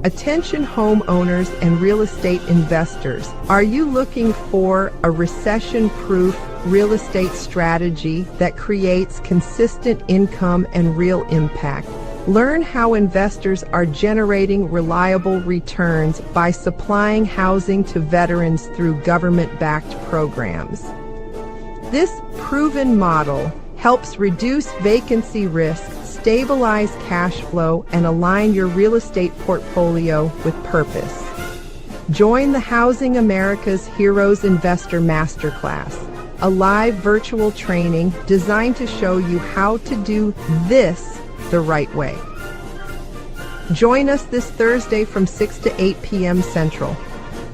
Attention homeowners and real estate investors. Are you looking for a recession-proof real estate strategy that creates consistent income and real impact? Learn how investors are generating reliable returns by supplying housing to veterans through government-backed programs. This proven model helps reduce vacancy risk, stabilize cash flow, and align your real estate portfolio with purpose. Join the Housing America's Heroes Investor Masterclass, a live virtual training designed to show you how to do this the right way. Join us this Thursday from 6 to 8 p.m. Central.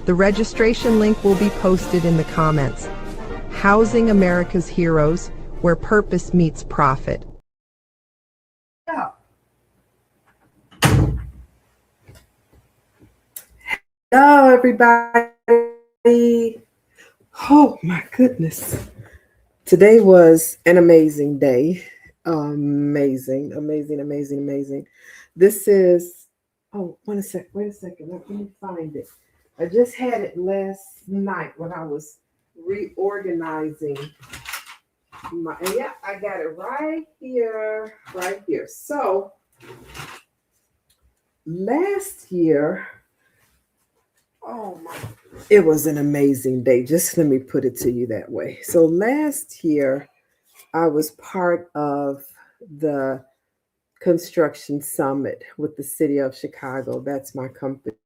The registration link will be posted in the comments. Housing America's Heroes, where purpose meets profit. Hello, everybody. Oh, my goodness. Today was an amazing day. Amazing. This is, wait a second. Let me find it. I just had it last night when I was reorganizing I got it right here. So last year, it was an amazing day. Just let me put it to you that way. So last year, I was part of the construction summit with the city of Chicago. That's my company,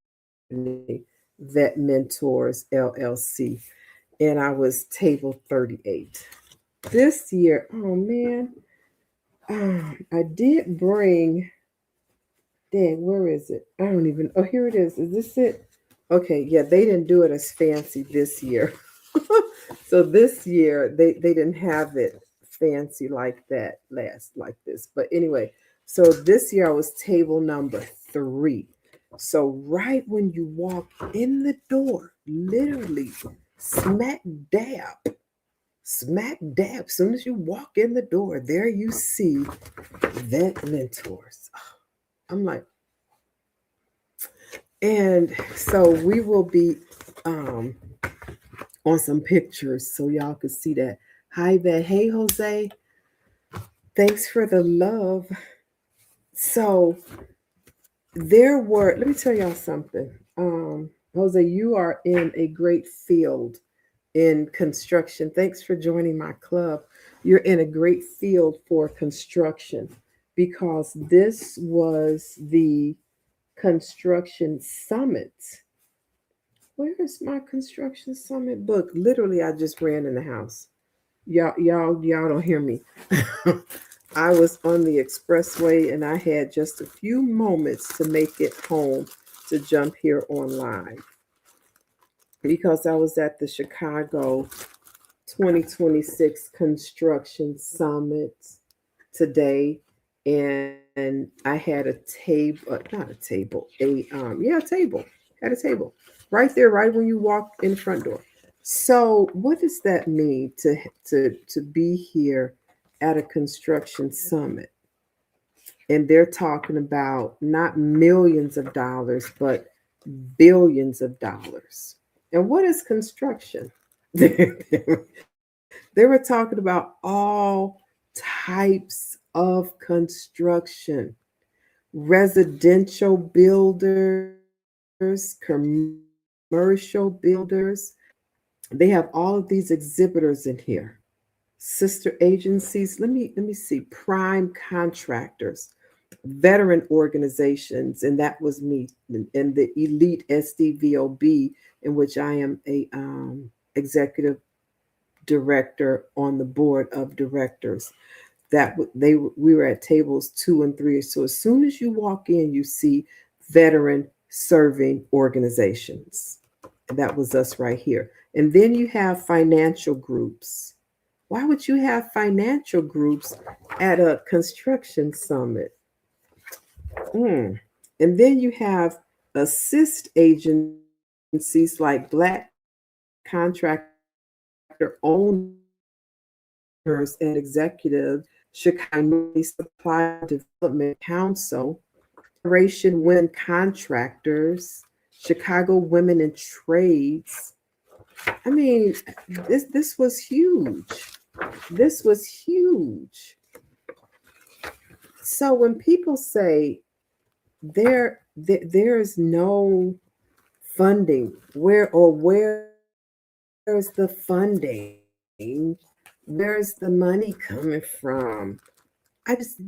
VetMentors LLC. And I was table 38. This year, I did bring, where is it? I don't even, here it is. Is this it? Okay, yeah, they didn't do it as fancy this year. So this year, they didn't have it fancy like that like this. But anyway, so this year I was table number 3. So right when you walk in the door, literally smack dab, soon as you walk in the door, there you see VetMentors. I'm like, and so we will be on some pictures so y'all can see that. Hi, Vet. Hey, Jose. Thanks for the love. So let me tell y'all something. Jose, you are in a great field in construction. Thanks for joining my club. You're in a great field for construction because this was the construction summit. Where is my construction summit book? Literally, I just ran in the house. Y'all don't hear me. I was on the expressway and I had just a few moments to make it home to jump here on live because I was at the Chicago 2026 Construction Summit today, and I had a table, not a table, a table. Had a table right there, right when you walk in the front door. So, what does that mean to be here at a construction summit? And they're talking about not millions of dollars, but billions of dollars. And what is construction? They were talking about all types of construction, residential builders, commercial builders. They have all of these exhibitors in here. Sister agencies, let me see, prime contractors, veteran organizations, and that was me, and the elite SDVOB, in which I am a executive director on the board of directors. We were at tables 2 and 3. So as soon as you walk in, you see veteran serving organizations. And that was us right here. And then you have financial groups. Why would you have financial groups at a construction summit? And then you have assist agencies like Black contractor owners and executives, Chicago Supply Development Council, Women Contractors, Chicago Women in Trades. I mean, this was huge. This was huge. So when people say there's no funding, where's the funding? Where's the money coming from? I just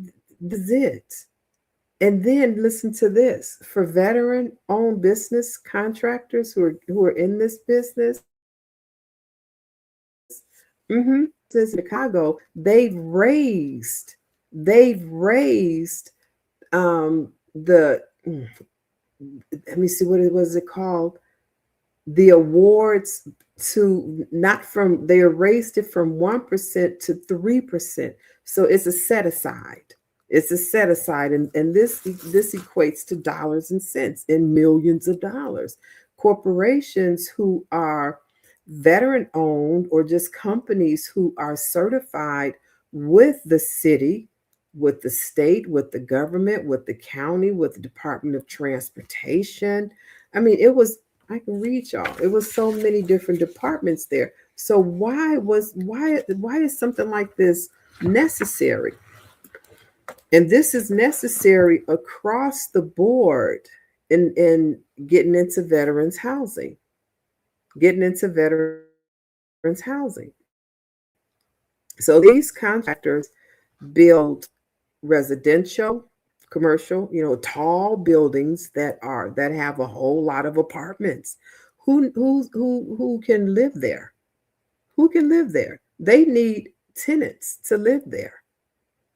This is it. And then listen to this: for veteran-owned business contractors who are in this business, since Chicago, they've raised the let me see, what it was it called, the awards, to not from they raised it from 1% to 3%. So it's a set aside. It's a set aside, and this equates to dollars and cents in millions of dollars. Corporations who are veteran owned, or just companies who are certified with the city, with the state, with the government, with the county, with the Department of Transportation. I mean, I can read y'all. It was so many different departments there. So why is something like this necessary? And this is necessary across the board in getting into veterans housing. Getting into veterans housing. So these contractors build residential, commercial, tall buildings that have a whole lot of apartments. Who can live there? Who can live there? They need tenants to live there.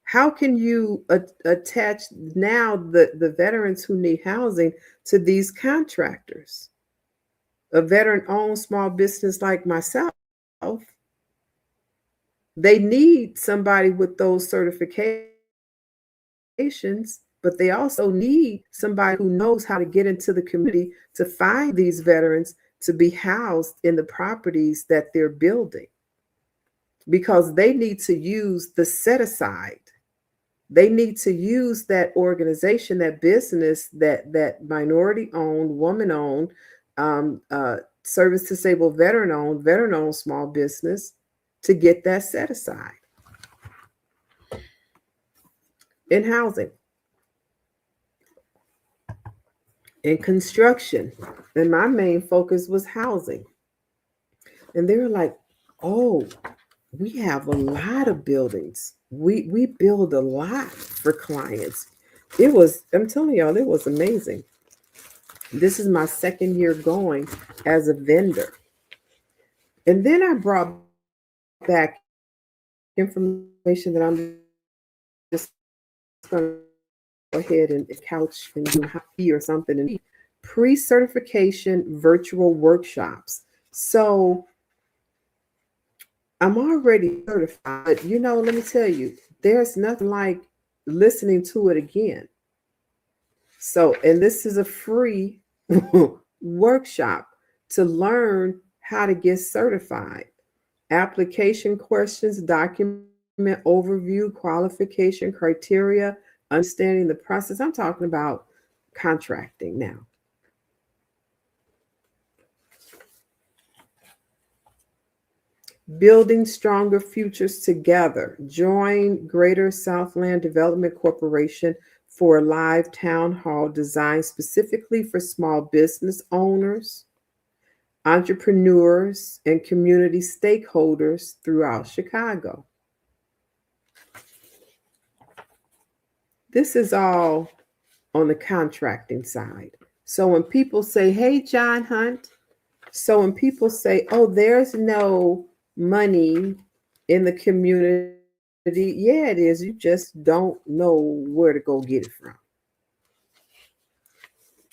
How can you attach now the veterans who need housing to these contractors? A veteran-owned small business like myself, they need somebody with those certifications, but they also need somebody who knows how to get into the community to find these veterans to be housed in the properties that they're building, because they need to use the set aside. They need to use that organization, that business, that minority owned, woman owned, service disabled, veteran owned small business, to get that set aside in housing, in construction. And my main focus was housing. And they were like, oh, we have a lot of buildings. We build a lot for clients. I'm telling y'all, it was amazing. This is my second year going as a vendor. And then I brought back information that I'm just going to go ahead and couch and do or something, and pre-certification virtual workshops. So I'm already certified, but let me tell you, there's nothing like listening to it again. So, and this is a free workshop to learn how to get certified. Application questions, document overview, qualification criteria, understanding the process. I'm talking about contracting now. Building stronger futures together. Join Greater Southland Development Corporation for a live town hall designed specifically for small business owners, entrepreneurs, and community stakeholders throughout Chicago. This is all on the contracting side. So when people say, hey, John Hunt, so when people say, oh, there's no money in the community, yeah, it is. You just don't know where to go get it from.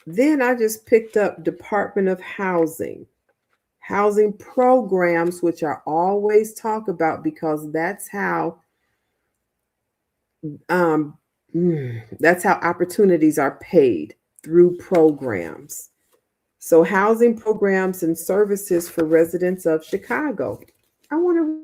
Then I just picked up Department of Housing programs, which I always talk about because that's how opportunities are paid, through programs. So housing programs and services for residents of Chicago. I want to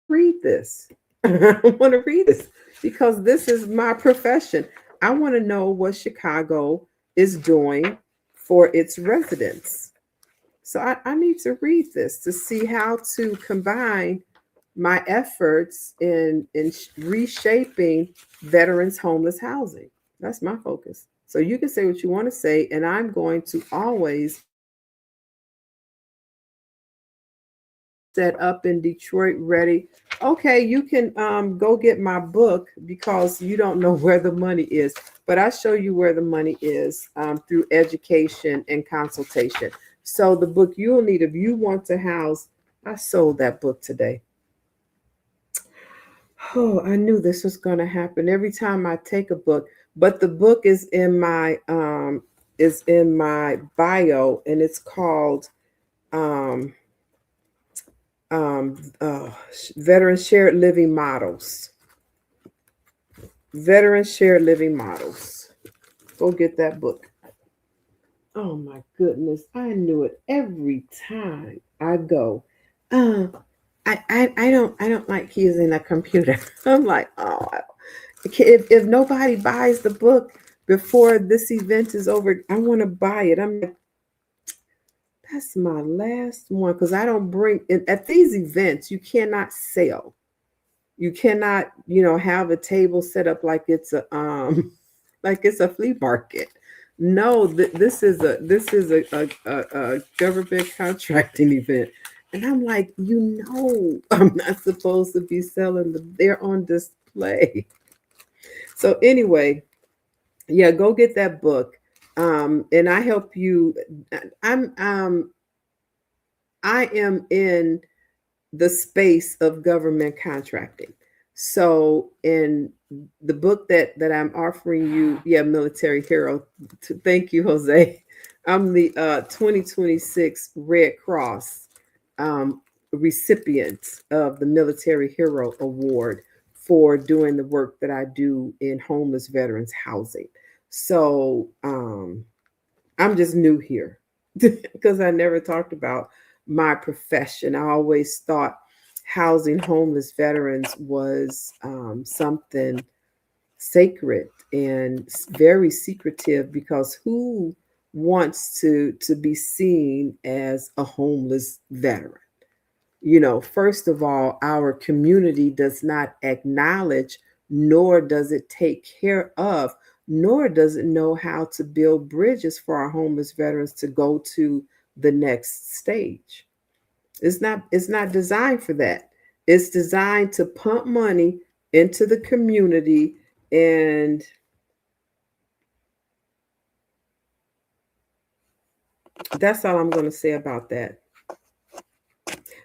read this. I want to read this because this is my profession. I want to know what Chicago is doing for its residents. So I need to read this to see how to combine my efforts in reshaping veterans homeless housing. That's my focus. So you can say what you want to say, and I'm going to always set up in Detroit ready. Okay, you can go get my book because you don't know where the money is, but I show you where the money is through education and consultation. So the book you'll need if you want to house, I sold that book today. Oh, I knew this was going to happen every time I take a book, but the book is in my bio, and it's called um, Veteran Shared Living Models. Veteran Shared Living Models. Go get that book. Oh my goodness, I knew it every time I go. Uh, I don't like using a computer. I'm like, oh, if nobody buys the book before this event is over, I want to buy it. I'm like, that's my last one because I don't bring at these events. You cannot sell. You cannot, have a table set up like it's a like it's a flea market. No, this is a government contracting event. And I'm like, I'm not supposed to be selling they're on display. So anyway, yeah, go get that book. And I help you. I'm I am in the space of government contracting. So in the book that I'm offering you, yeah, Military Hero. Thank you, Jose. I'm the 2026 Red Cross um, recipient of the Military Hero Award for doing the work that I do in homeless veterans housing. So I'm just new here because I never talked about my profession. I always thought housing homeless veterans was something sacred and very secretive because who wants to be seen as a homeless veteran? First of all, our community does not acknowledge, nor does it take care of, nor does it know how to build bridges for our homeless veterans to go to the next stage. It's not designed for that. It's designed to pump money into the community, and that's all I'm going to say about that.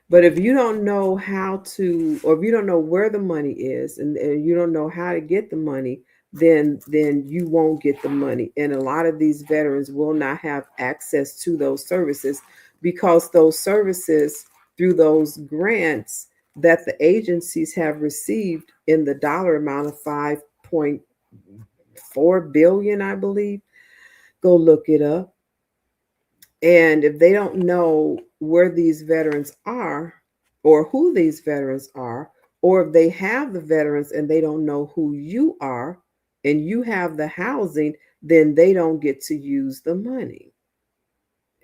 But if you don't know how to, or if you don't know where the money is, and you don't know how to get the money, then you won't get the money. And a lot of these veterans will not have access to those services because those services through those grants that the agencies have received in the dollar amount of 5.4 billion, I believe. Go look it up. And if they don't know where these veterans are or who these veterans are, or if they have the veterans and they don't know who you are and you have the housing, then they don't get to use the money.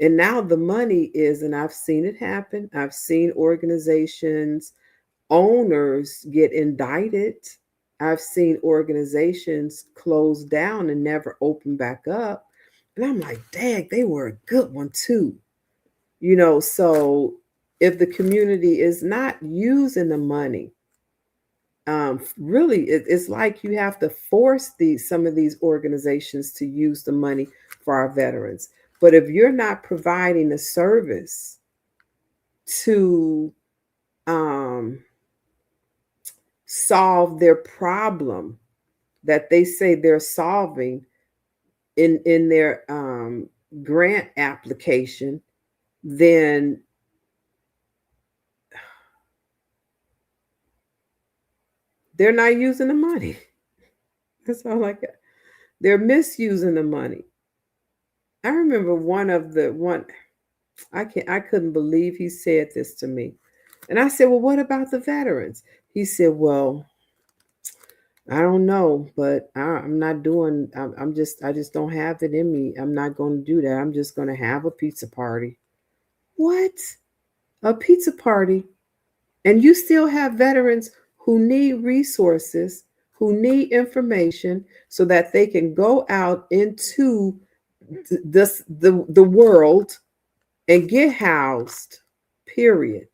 And now the money is, and I've seen it happen, I've seen organizations, owners get indicted. I've seen organizations close down and never open back up. And I'm like, dang, they were a good one too. So if the community is not using the money, really, it's like you have to force some of these organizations to use the money for our veterans. But if you're not providing a service to um, solve their problem that they say they're solving in their grant application, then they're not using the money. That's all I got. They're misusing the money. I remember one I couldn't believe he said this to me. And I said, "Well, what about the veterans?" He said, "Well, I don't know, but I'm not doing. I just don't have it in me. I'm not going to do that. I'm just going to have a pizza party. What? A pizza party? And you still have veterans who need resources, who need information so that they can go out into the world and get housed. Period.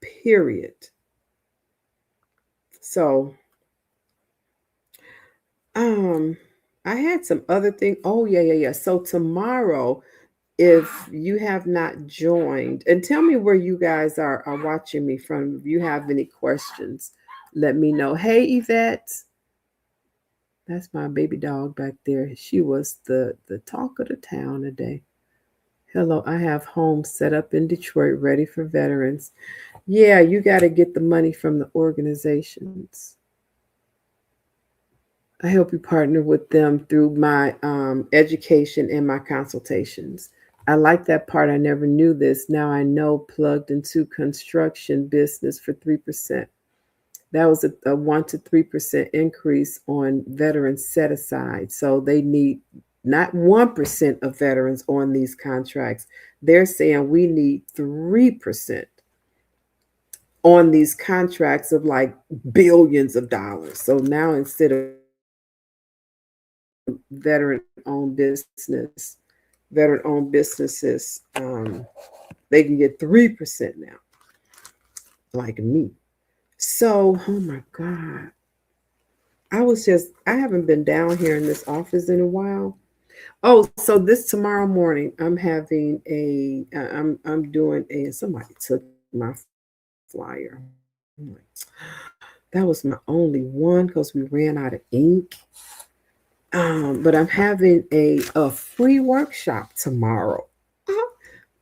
Period. So, um, I had some other thing. Oh yeah, yeah, yeah. So tomorrow, if you have not joined, and tell me where you guys are watching me from. If you have any questions, let me know. Hey, Yvette, that's my baby dog back there. She was the talk of the town today. Hello, I have homes set up in Detroit ready for veterans. Yeah, you got to get the money from the organizations. I help you partner with them through my education and my consultations. I like that part. I never knew this. Now I know, plugged into construction business for 3%. That was a 1 to 3% increase on veterans set aside. So they need not 1% of veterans on these contracts. They're saying we need 3% on these contracts of like billions of dollars. So now instead of veteran owned businesses, they can get 3% now, like me. So, oh my God. I haven't been down here in this office in a while. Oh, so this tomorrow morning, I'm having I'm doing somebody took my flyer. I'm like, that was my only one because we ran out of ink. But I'm having a free workshop tomorrow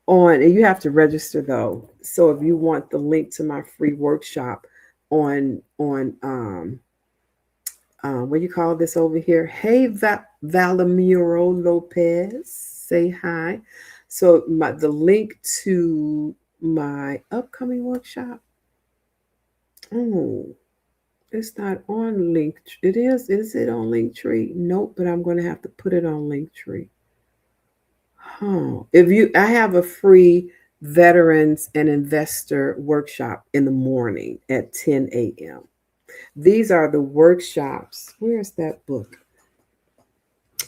on, and you have to register though. So if you want the link to my free workshop on what do you call this over here? Hey, Valamiro Lopez, say hi. So the link to my upcoming workshop. Oh, it's not on link. It is. Is it on Linktree? Nope. But I'm going to have to put it on Linktree. Huh. I have a free veterans and investor workshop in the morning at 10 a.m. These are the workshops. Where's that book?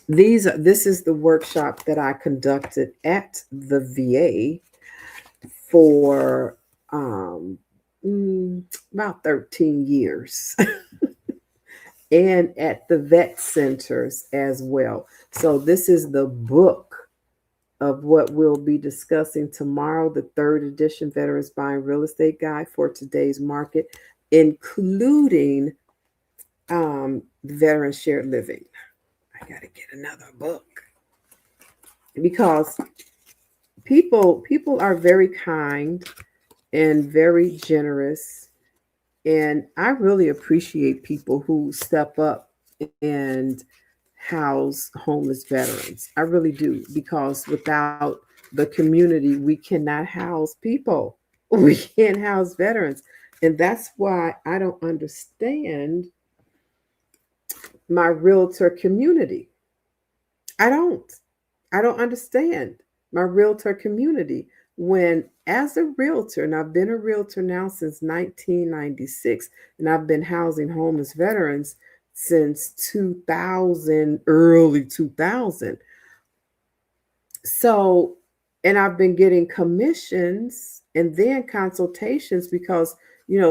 This is the workshop that I conducted at the VA for um, about 13 years and at the vet centers as well. So this is the book of what we'll be discussing tomorrow, the third edition Veterans Buying Real Estate Guide for today's market, including Veteran Shared Living. I got to get another book because people are very kind and very generous, and I really appreciate people who step up and house homeless veterans. I really do, because without the community we cannot house people. We can't house veterans, and that's why I don't understand my realtor community. I don't. I don't understand my realtor community when, as a realtor, and I've been a realtor now since 1996, and I've been housing homeless veterans since 2000, early 2000. So, and I've been getting commissions and then consultations because,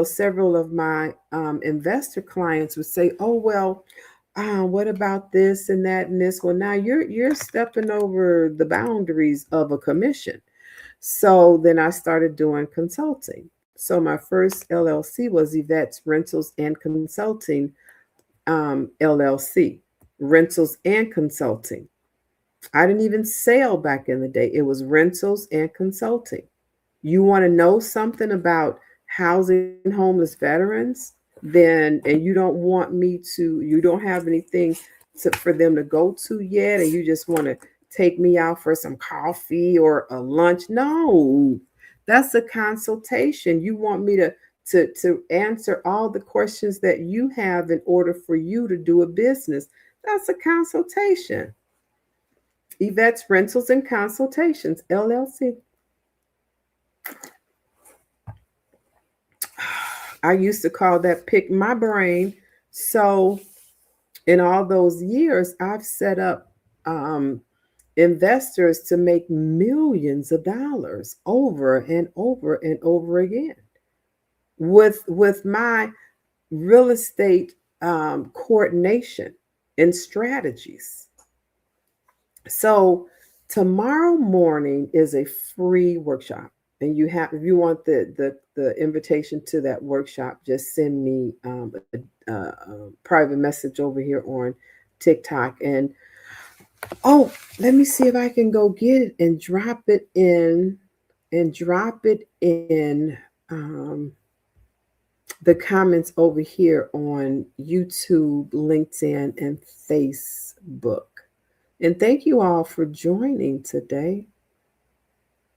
several of my investor clients would say, oh, well, what about this and that and this? Well, now you're stepping over the boundaries of a commission. So then I started doing consulting. So my first LLC was Yvette's Rentals and Consulting LLC, rentals and consulting. I didn't even sell back in the day. It was rentals and consulting. You want to know something about housing homeless veterans, then, and you don't want me to, you don't have anything for them to go to yet, and you just want to take me out for some coffee or a lunch. No, that's a consultation. You want me to to answer all the questions that you have in order for you to do a business. That's a consultation. Yvette's Rentals and Consultations, LLC. I used to call that pick my brain. So in all those years, I've set up investors to make millions of dollars over and over and over again with my real estate coordination and strategies. So tomorrow morning is a free workshop, and you have, if you want the invitation to that workshop, just send me a private message over here on TikTok. And oh, let me see if I can go get it and drop it in the comments over here on YouTube, LinkedIn, and Facebook. And thank you all for joining today.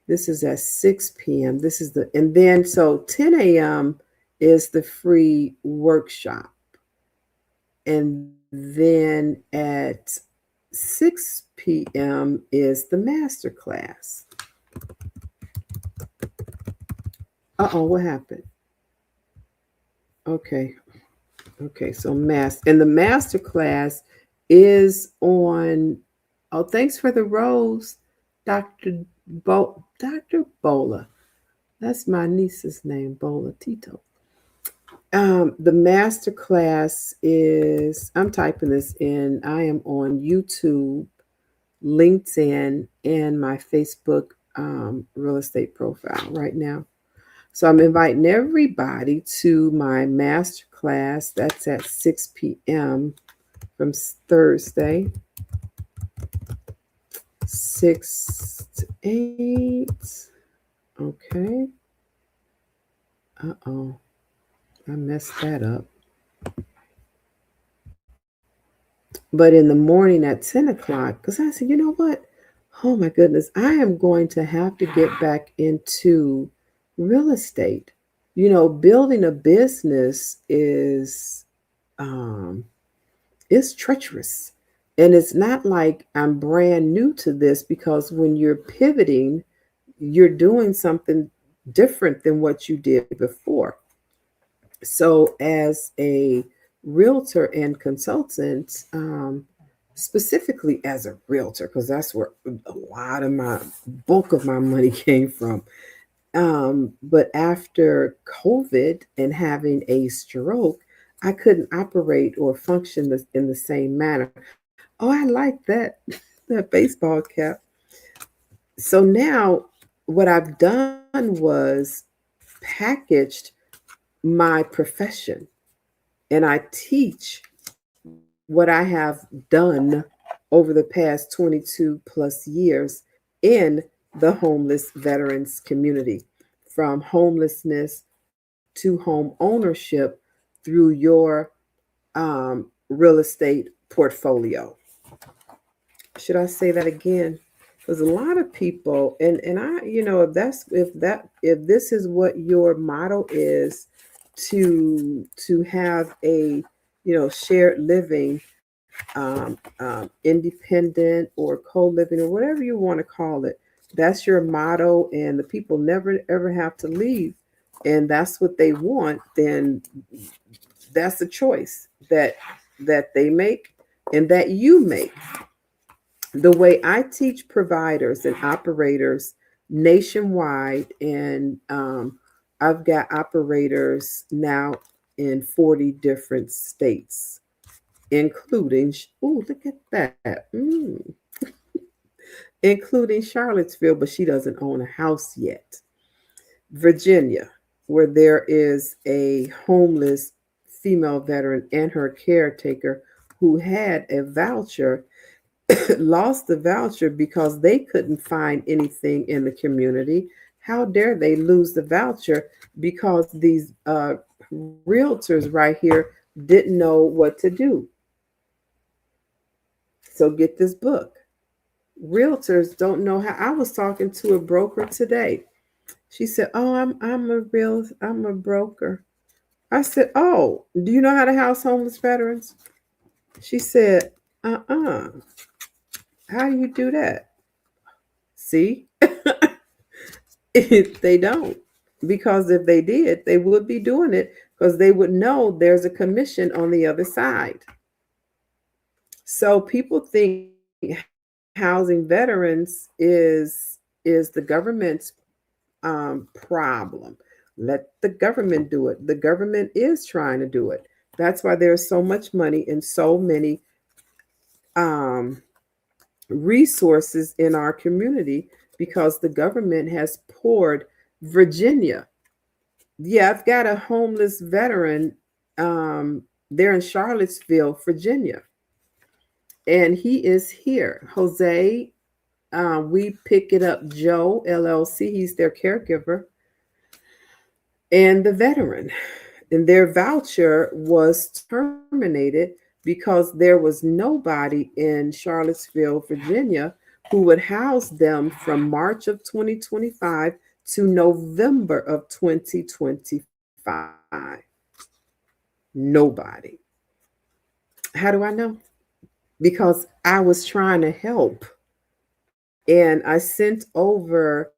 This is at 6 p.m. This is and then so 10 a.m. is the free workshop. And then at 6 p.m. is the master class. What happened? Okay, so the master class is on. Oh, thanks for the rose, Dr. Bola. That's my niece's name, Bola Tito. The master class is, I'm typing this in. I am on YouTube, LinkedIn, and my Facebook real estate profile right now. So I'm inviting everybody to my master class. That's at 6 p.m. from Thursday, 6 to 8. Okay. I messed that up. But in the morning at 10 o'clock, because I said, you know what? Oh my goodness, I am going to have to get back into real estate. Building a business is treacherous. And it's not like I'm brand new to this, because when you're pivoting, you're doing something different than what you did before. So as a realtor and consultant, specifically as a realtor, because that's where a lot of my bulk of my money came from. But after COVID and having a stroke, I couldn't operate or function in the same manner. Oh, I like that that baseball cap. So now what I've done was packaged my profession, and I teach what I have done over the past 22 plus years in the homeless veterans community, from homelessness to home ownership through your real estate portfolio. Should I say that again? There's a lot of people, and I, if this is what your motto is, to have a shared living, independent or co-living, or whatever you want to call it, that's your motto, and the people never ever have to leave, and that's what they want, then that's a choice that they make and that you make. The way I teach providers and operators nationwide, and I've got operators now in 40 different states, including, oh, look at that, including Charlottesville, but she doesn't own a house yet. Virginia, where there is a homeless female veteran and her caretaker who had a voucher, lost the voucher because they couldn't find anything in the community. How dare they lose the voucher because these realtors right here didn't know what to do? So get this book. Realtors don't know how. I was talking to a broker today, She said, "Oh, I'm a broker." I said, "Oh, do you know how to house homeless veterans?" She said, "Uh-uh. How do you do that?" See? They don't. Because if they did, they would be doing it because they would know there's a commission on the other side. So people think housing veterans is the government's problem. Let the government do it. The government is trying to do it. That's why there's so much money and so many um, resources in our community because the government has poured Virginia. Yeah, I've got a homeless veteran. They're in Charlottesville, Virginia, and he is here. Jose, we pick it up. Joe LLC, he's their caregiver, and the veteran. And their voucher was terminated because there was nobody in Charlottesville, Virginia, who would house them from March of 2025 to November of 2025. Nobody. How do I know? Because I was trying to help and I sent over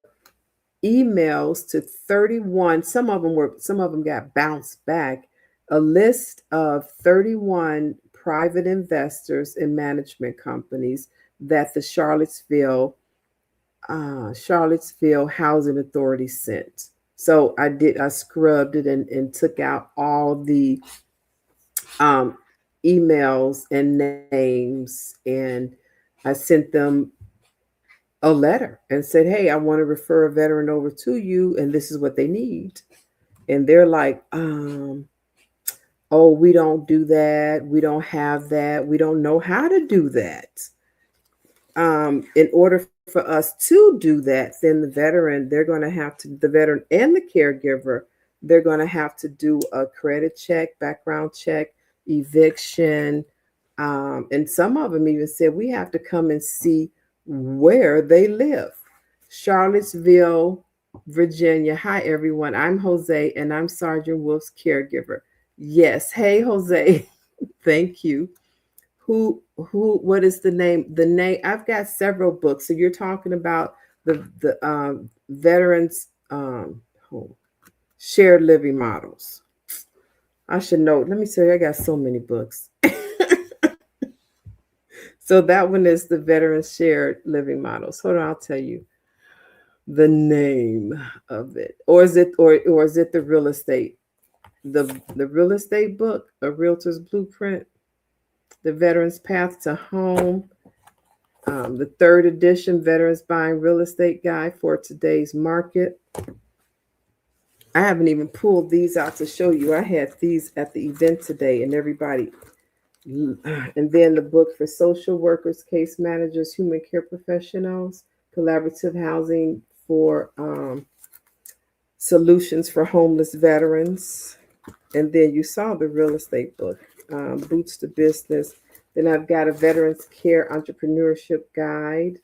emails to 31. Some of them got bounced back. A list of 31 private investors and management companies that the Charlottesville Housing Authority sent. So I scrubbed it and took out all the um, emails and names, and I sent them a letter and said, "Hey, I want to refer a veteran over to you, and this is what they need." And they're like, "Oh, we don't do that. We don't have that. We don't know how to do that." In order for us to do that, then the veteran and the caregiver, they're going to have to do a credit check, background check, eviction. And some of them even said, we have to come and see where they live. Charlottesville, Virginia. Hi, everyone. I'm Jose, and I'm Sergeant Wolf's caregiver. Yes. Hey, Jose. Thank you. What is the name? The name, I've got several books. So you're talking about the veterans home, shared living models. I should know. Let me tell you, I got so many books. So that one is the veterans shared living models. Hold on, I'll tell you the name of it. Or is it the real estate? The real estate book, A Realtor's Blueprint, The Veterans Path to Home, the third edition Veterans Buying Real Estate Guide for Today's Market. I haven't even pulled these out to show you. I had these at the event today, and everybody. And then the book for social workers, case managers, human care professionals, collaborative housing for solutions for homeless veterans. And then you saw the real estate book, Boots to Business. Then I've got a Veterans Care Entrepreneurship Guide.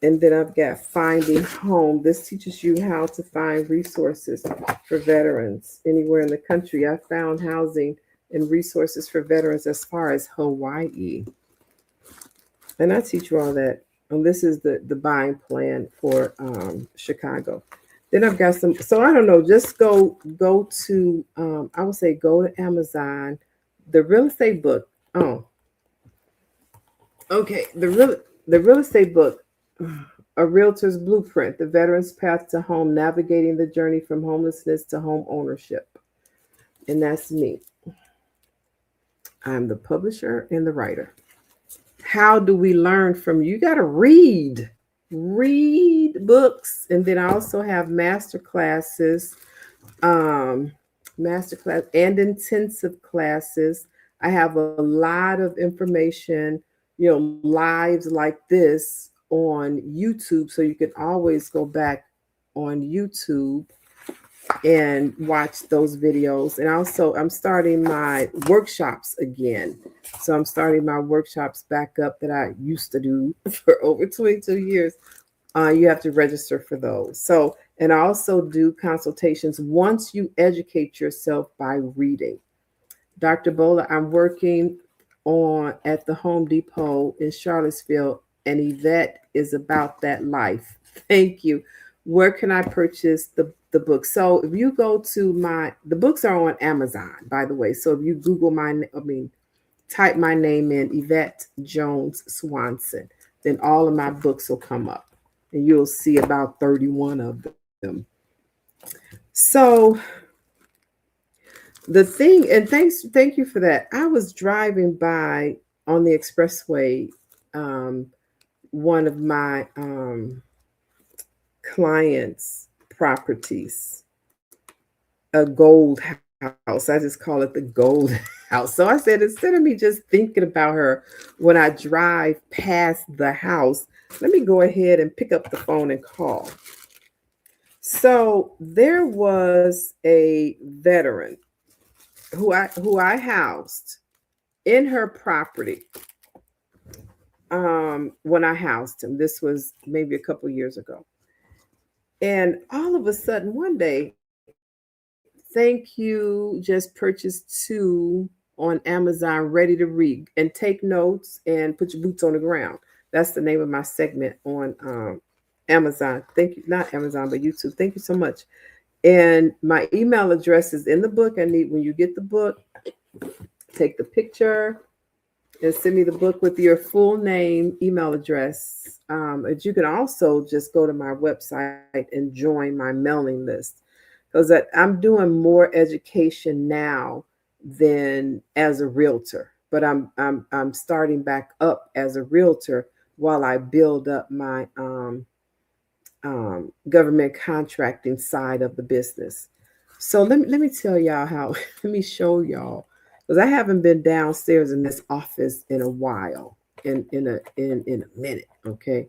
And then I've got Finding Home. This teaches you how to find resources for veterans anywhere in the country. I found housing and resources for veterans as far as Hawaii. And I teach you all that. And this is the buying plan for Chicago. Then I've got some, so I don't know, just go to, I would say go to Amazon, the real estate book. Oh, okay. The real estate book, A Realtor's Blueprint, The Veteran's Path to Home, Navigating the Journey from Homelessness to Home Ownership. And that's me. I'm the publisher and the writer. How do we learn from you? You got to read books. And then I also have master classes and intensive classes. I have a lot of information, lives like this on YouTube. So you can always go back on YouTube and watch those videos. And also I'm starting my workshops again. So I'm starting my workshops back up that I used to do for over 22 years. You have to register for those. So, and I also do consultations once you educate yourself by reading. Dr. Bola, I'm working on at the Home Depot in Charlottesville, and Yvette is about that life. Thank you. Where can I purchase the book? So if you go to the books are on Amazon, by the way. So if you Google type my name in, Yvette Jones Swanson, then all of my books will come up, and you'll see about 31 of them. So the thing, and thank you for that. I was driving by on the expressway, um, one of my clients' properties, a gold house. I just call it the gold house. So I said, instead of me just thinking about her when I drive past the house, let me go ahead and pick up the phone and call. So there was a veteran who I housed in her property when I housed him. This was maybe a couple years ago. And all of a sudden, one day, thank you, just purchased two on Amazon, ready to read and take notes and put your boots on the ground. That's the name of my segment on Amazon. Thank you, not Amazon, but YouTube. Thank you so much. And my email address is in the book. I need, when you get the book, take the picture and send me the book with your full name, email address. And you can also just go to my website and join my mailing list, because I'm doing more education now than as a realtor. But I'm starting back up as a realtor while I build up my government contracting side of the business. So let me tell y'all how. Let me show y'all, because I haven't been downstairs in this office in a while, in a minute. Okay,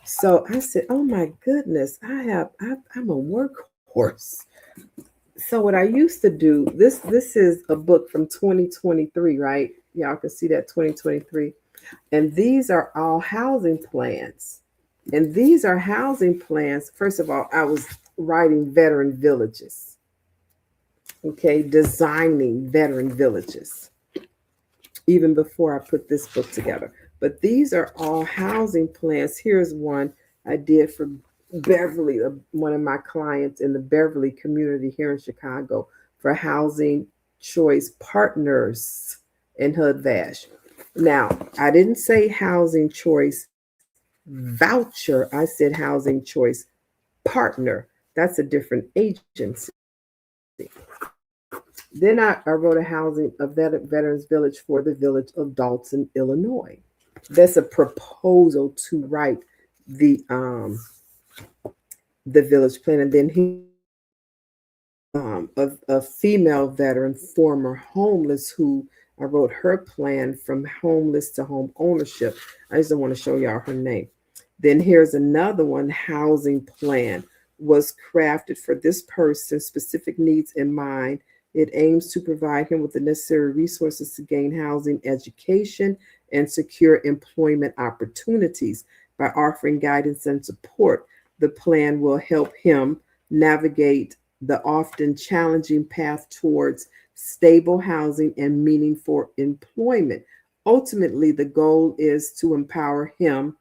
so I said, oh my goodness, I'm a workhorse. So what I used to do, this is a book from 2023, right? Y'all can see that 2023, and these are all housing plans. And these are housing plans. First of all, I was writing veteran villages, okay, designing veteran villages, even before I put this book together. But these are all housing plans. Here's one I did for Beverly, one of my clients in the Beverly community here in Chicago, for Housing Choice Partners in HUD Vash. Now, I didn't say Housing Choice Voucher, I said Housing Choice Partner. That's a different agency. Then I wrote a Veterans Village for the village of Dalton, Illinois. That's a proposal to write the village plan. And then a female veteran, former homeless, who I wrote her plan from homeless to home ownership. I just don't want to show y'all her name. Then here's another one, housing plan, was crafted for this person's specific needs in mind. It aims to provide him with the necessary resources to gain housing, education, and secure employment opportunities. By offering guidance and support, the plan will help him navigate the often challenging path towards stable housing and meaningful employment. Ultimately, the goal is to empower him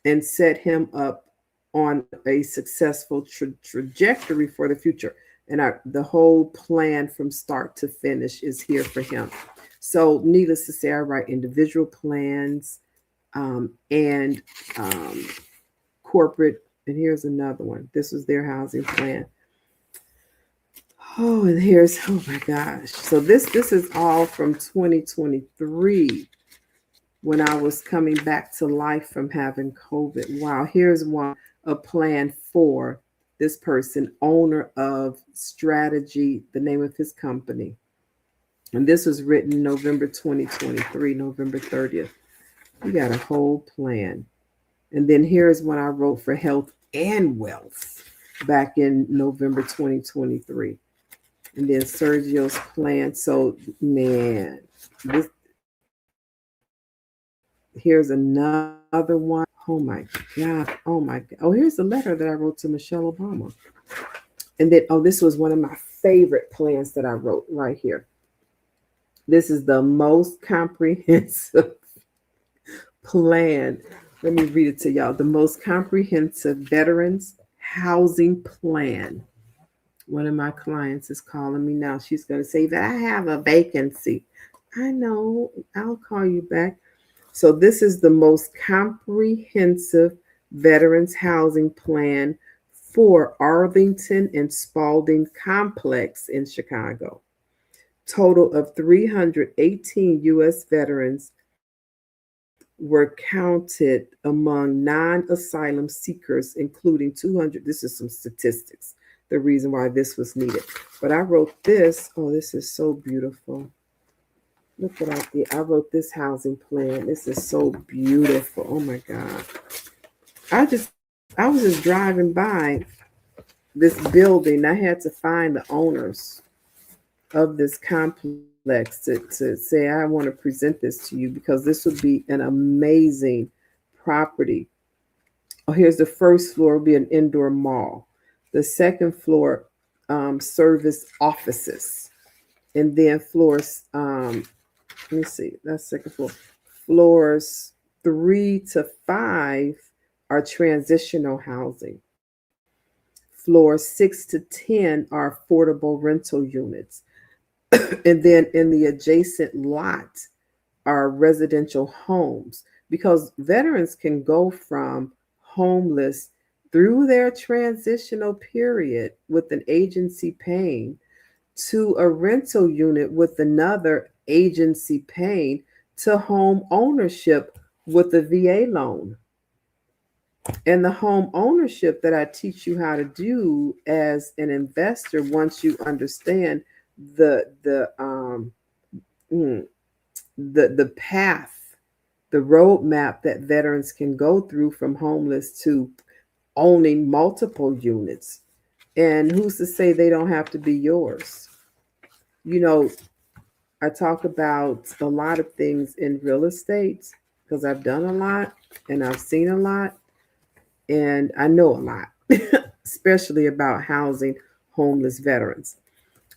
and set him up on a successful trajectory for the future. And the whole plan from start to finish is here for him. So, needless to say, I write individual plans and corporate. And here's another one. This was their housing plan. Oh, and here's, oh my gosh. So this is all from 2023, when I was coming back to life from having COVID. Wow, here's one, a plan for this person, owner of Strategy, the name of his company. And this was written November 2023, November 30th. We got a whole plan. And then here's one I wrote for health and wealth back in November 2023. And then Sergio's plan. So, man, here's another one. Oh my God. Oh my God. Oh, here's the letter that I wrote to Michelle Obama. And then, oh, this was one of my favorite plans that I wrote right here. This is the most comprehensive plan. Let me read it to y'all. The most comprehensive veterans housing plan. One of my clients is calling me now. She's going to say that I have a vacancy. I know. I'll call you back. So, this is the most comprehensive veterans housing plan for Arlington and Spalding Complex in Chicago. Total of 318 U.S. veterans were counted among non-asylum seekers, including 200. This is some statistics, the reason why this was needed. But I wrote this. Oh, this is so beautiful. Look what I did. I wrote this housing plan. This is so beautiful. Oh my God. I was just driving by this building. I had to find the owners of this complex to say, I want to present this to you because this would be an amazing property. Oh, here's the first floor will be an indoor mall. The second floor, service offices. And then floors, let me see, that's second floor. Floors 3 to 5 are transitional housing. Floors 6 to 10 are affordable rental units. And then in the adjacent lot are residential homes because veterans can go from homeless through their transitional period with an agency paying to a rental unit with another agency paying to home ownership with a VA loan. And the home ownership that I teach you how to do as an investor, once you understand mm, the path, the roadmap that veterans can go through from homeless to owning multiple units. And who's to say they don't have to be yours? You know, I talk about a lot of things in real estate because I've done a lot and I've seen a lot and I know a lot, especially about housing homeless veterans.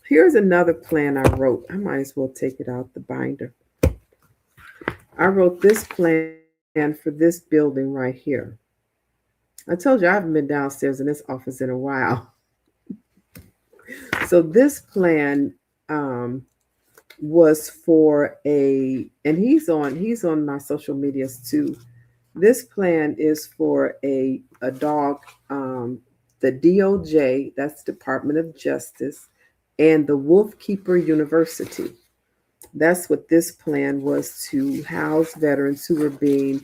Here's another plan I wrote. I might as well take it out the binder. I wrote this plan for this building right here. I told you I haven't been downstairs in this office in a while. So this plan was for and he's on my social medias too. This plan is for a dog, the DOJ, that's Department of Justice, and the Wolf Keeper University. That's what this plan was, to house veterans who were being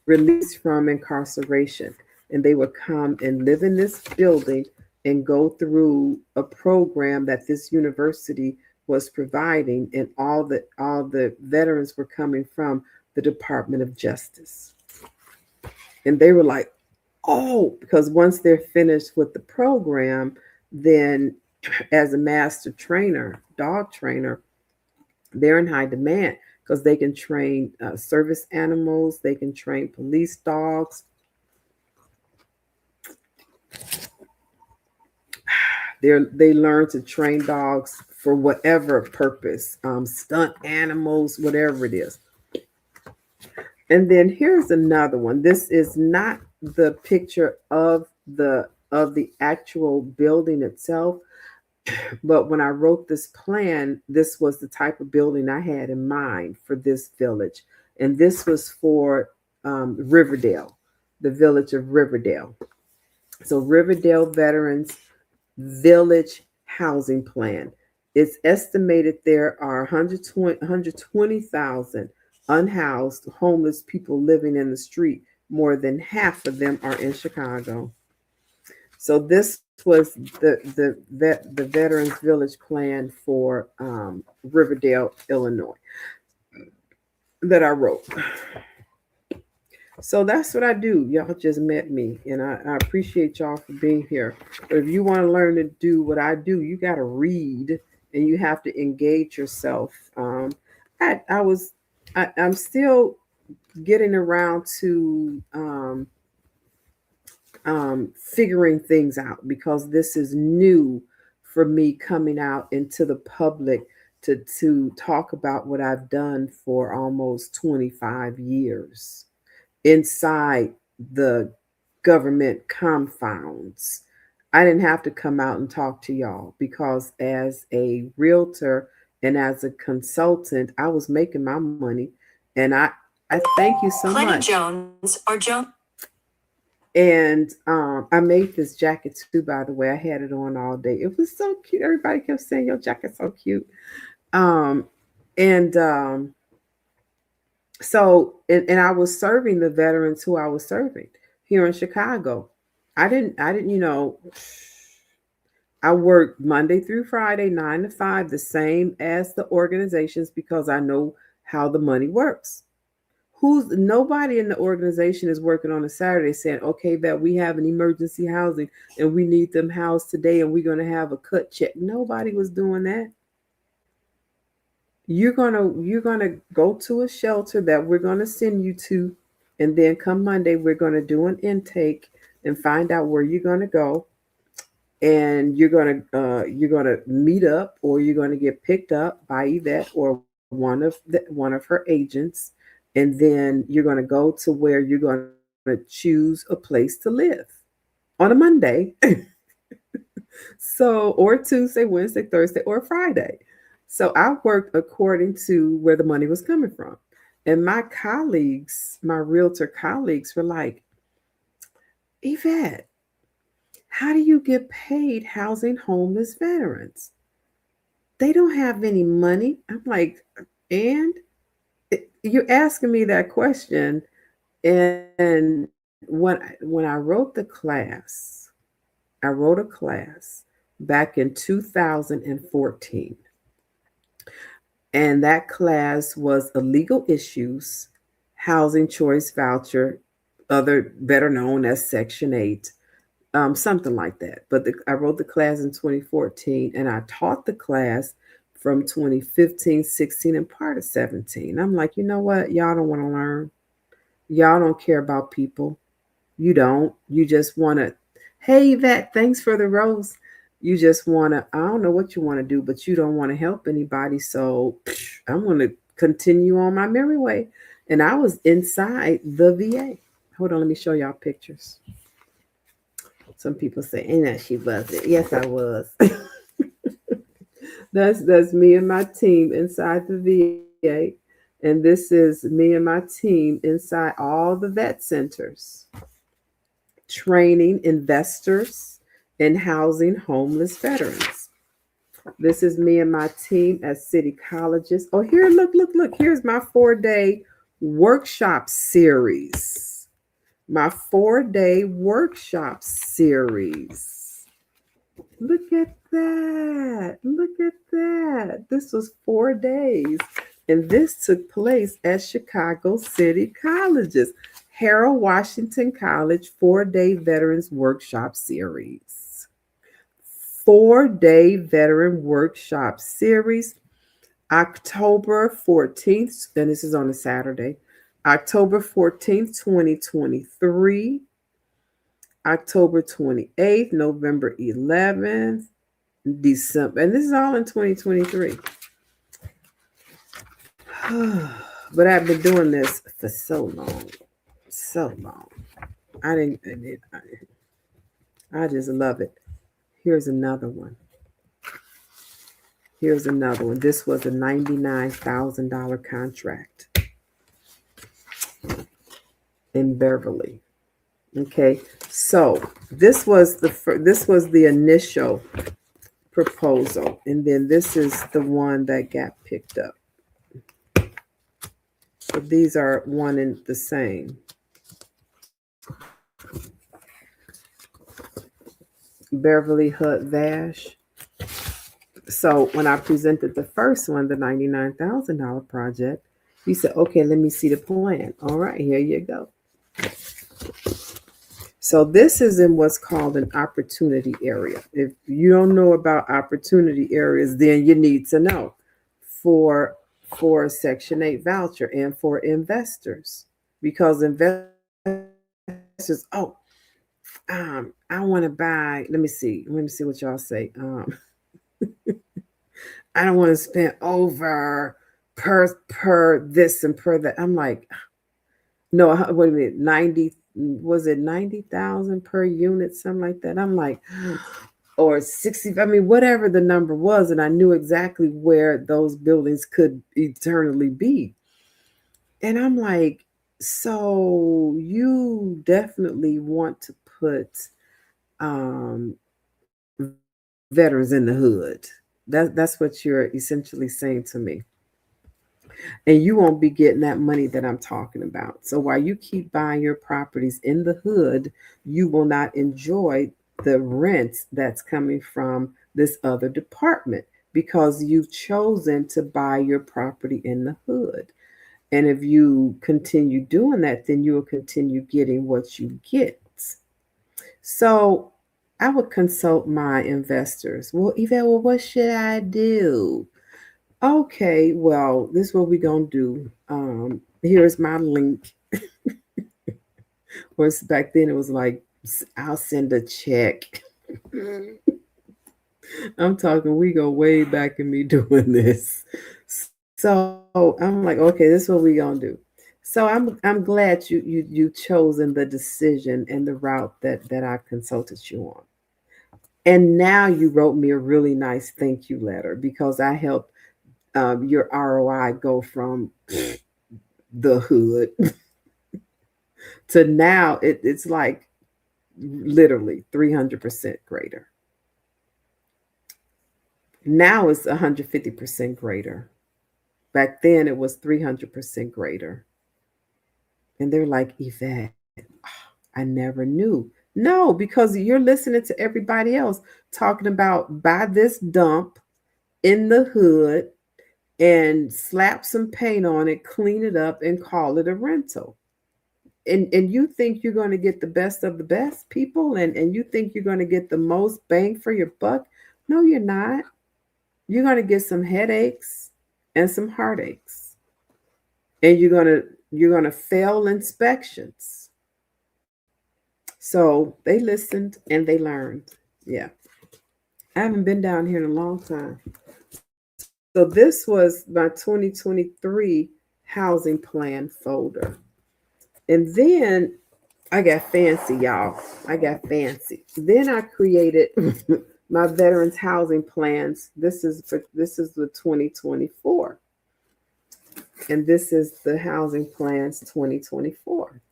released from incarceration. And they would come and live in this building and go through a program that this university was providing, and all the veterans were coming from the Department of Justice. And they were like, oh, because once they're finished with the program, then as a master trainer, dog trainer, they're in high demand because they can train service animals, they can train police dogs. They learn to train dogs for whatever purpose, stunt animals, whatever it is. And then here's another one. This is not the picture of the actual building itself, but when I wrote this plan, this was the type of building I had in mind for this village. And this was for Riverdale, the village of Riverdale. So Riverdale Veterans Village Housing Plan. It's estimated there are 120,000 unhoused homeless people living in the street. More than half of them are in Chicago. So this was the Veterans Village Plan for Riverdale, Illinois, that I wrote. So that's what I do. Y'all just met me, and I appreciate y'all for being here. But if you want to learn to do what I do, you got to read and you have to engage yourself. I'm still getting around to figuring things out, because this is new for me, coming out into the public to talk about what I've done for almost 25 years inside the government confounds. I didn't have to come out and talk to y'all, because as a realtor and as a consultant, I was making my money, and I thank you so Plenty much. Jones or Jones. And I made this jacket too, by the way. I had it on all day. It was so cute. Everybody kept saying your jacket's so cute. Um, and and I was serving the veterans who I was serving here in Chicago. I didn't, I worked Monday through Friday, 9 to 5, the same as the organizations, because I know how the money works. Who's Nobody in the organization is working on a Saturday saying, okay, that we have an emergency housing and we need them housed today and we're going to have a cut check. Nobody was doing that. You're gonna go to a shelter that we're gonna send you to, and then come Monday we're gonna do an intake and find out where you're gonna go, and you're gonna meet up, or you're gonna get picked up by Yvette or one of her agents, and then you're gonna go to where you're gonna choose a place to live on a Monday. So, or Tuesday, Wednesday, Thursday, or Friday. So I worked according to where the money was coming from. And my colleagues, my realtor colleagues, were like, Yvette, how do you get paid housing homeless veterans? They don't have any money. I'm like, and you're asking me that question. And when I wrote the class, I wrote a class back in 2014. And that class was a legal issues, housing choice voucher, other better known as Section 8, something like that. But I wrote the class in 2014, and I taught the class from 2015, 16, and part of 17. I'm like, you know what? Y'all don't want to learn. Y'all don't care about people. You don't. You just want to, hey, Yvette, thanks for the rose. You just want to, I don't know what you want to do, but you don't want to help anybody. So I'm going to continue on my merry way. And I was inside the VA. Hold on, let me show y'all pictures. Some people say, ain't that she wasn't? Yes, I was. That's me and my team inside the VA. And this is me and my team inside all the vet centers, training investors in housing homeless veterans. This is me and my team at city colleges. Oh, here, look. Here's my 4-day workshop series. My 4-day workshop series. Look at that. Look at that. This was 4 days. And this took place at Chicago City Colleges. Harold Washington College 4-day Veterans Workshop Series. 4-day Veteran Workshop Series, October 14th, and this is on a Saturday, October 14th, 2023, October 28th, November 11th, December, and this is all in 2023. But I've been doing this for so long. I just love it. Here's another one. This was a $99,000 contract in Beverly. Okay, so this was the initial proposal, and then this is the one that got picked up. So these are one and the same. Beverly Hut Vash. So when I presented the first one, the $99,000 project, he said, okay, let me see the plan. All right, here you go. So this is in what's called an opportunity area. If you don't know about opportunity areas, then you need to know for a Section 8 voucher and for investors. because investors, oh, I want to buy. Let me see what y'all say. I don't want to spend over per this and per that. I'm like, no, wait a minute, 90, was it 90,000 per unit, something like that? I'm like, or 60, I mean, whatever the number was, and I knew exactly where those buildings could eternally be. And I'm like, so you definitely want to put um veterans in the hood. That's what you're essentially saying to me. And you won't be getting that money that I'm talking about. So while you keep buying your properties in the hood, you will not enjoy the rents that's coming from this other department because you've chosen to buy your property in the hood. And if you continue doing that, then you will continue getting what you get. So I would consult my investors. Well, Yvette, well, what should I do? Okay, well, this is what we're gonna do. Here's my link. Was back then it was like I'll send a check. I'm talking we go way back in me doing this. So I'm like, okay, this is what we gonna do. So I'm glad you chosen the decision and the route that I consulted you on. And now you wrote me a really nice thank you letter because I helped your ROI go from the hood to now it's like literally 300% greater. Now it's 150% greater. Back then it was 300% greater. And they're like, Yvette, I never knew. No, because you're listening to everybody else talking about buy this dump in the hood and slap some paint on it, clean it up, and call it a rental. And you think you're going to get the best of the best people and you think you're going to get the most bang for your buck. No, you're not. You're going to get some headaches and some heartaches. And you're going to fail inspections. So they listened and they learned. Yeah. I haven't been down here in a long time. So this was my 2023 housing plan folder. And then I got fancy, y'all. I got fancy. Then I created my veterans housing plans. This is the 2024. And this is the housing plans 2024.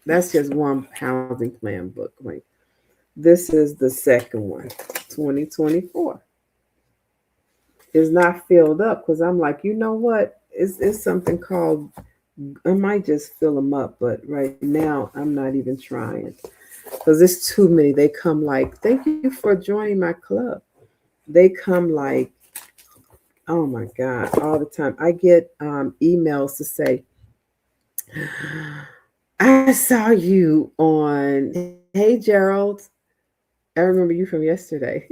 That's just one housing plan book. Wait. This is the second one, 2024. It's not filled up because I'm like, you know what? It's something called, I might just fill them up, but right now I'm not even trying because it's too many. They come like, thank you for joining my club. They come like, oh my God, all the time. I get emails to say, I saw you on, hey, Gerald. I remember you from yesterday.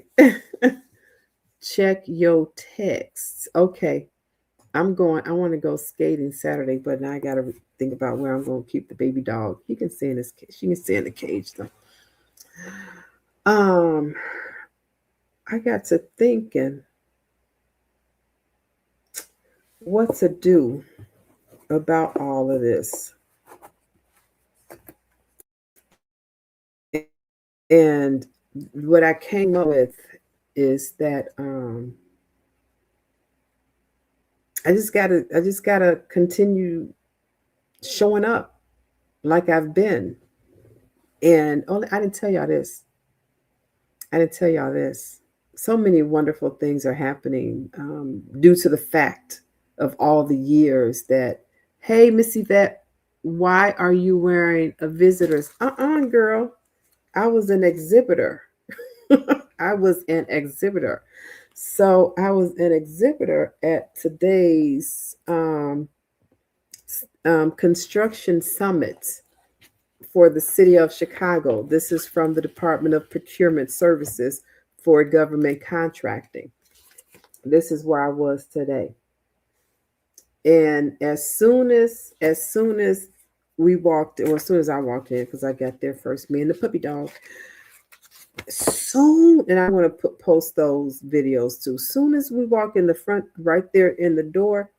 Check your texts. Okay, I want to go skating Saturday, but now I got to think about where I'm going to keep the baby dog. He can stay in his cage. She can stay in the cage though. Um, I got to thinking what to do about all of this. And what I came up with is that I just gotta continue showing up like I've been. And only I didn't tell y'all this. I didn't tell y'all this. So many wonderful things are happening due to the fact of all the years that, hey, Miss Yvette, why are you wearing a visitor's? Girl. I was an exhibitor. I was an exhibitor. So I was an exhibitor at today's construction summit for the city of Chicago. This is from the Department of Procurement Services for government contracting. This is where I was today. And as soon as we walked, well, as soon as I walked in, because I got there first, me and the puppy dog. Soon, and I want to post those videos too. Soon as we walk in the front, right there in the door,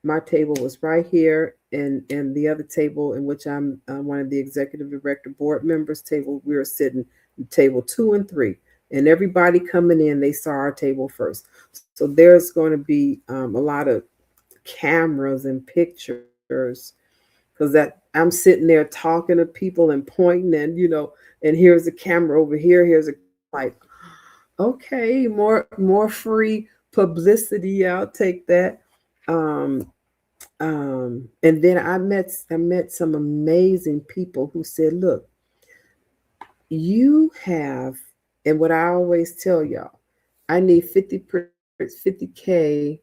my table was right here, and the other table in which I'm one of the executive director board members table, we were sitting table 2 and 3, and everybody coming in, they saw our table first. So there's going to be a lot of cameras and pictures, because that I'm sitting there talking to people and pointing, and here's a camera over here, here's a, like, okay, more free publicity, I'll take that. um and then I met some amazing people who said, look, you have, and what I always tell y'all, I need 50K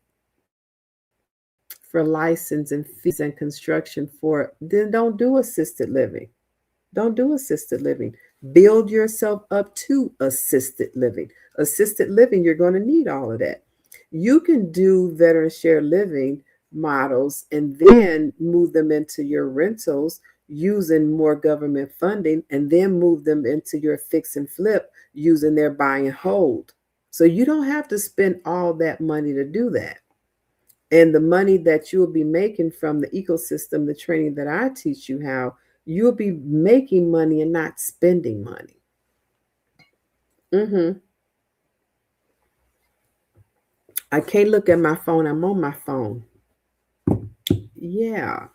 for license and fees and construction for, then don't do assisted living. Don't do assisted living. Build yourself up to assisted living. Assisted living, you're going to need all of that. You can do veteran shared living models and then move them into your rentals using more government funding, and then move them into your fix and flip using their buy and hold. So you don't have to spend all that money to do that. And the money that you'll be making from the ecosystem, the training that I teach you how, you'll be making money and not spending money. hmm I can't look at my phone. I'm on my phone. Yeah.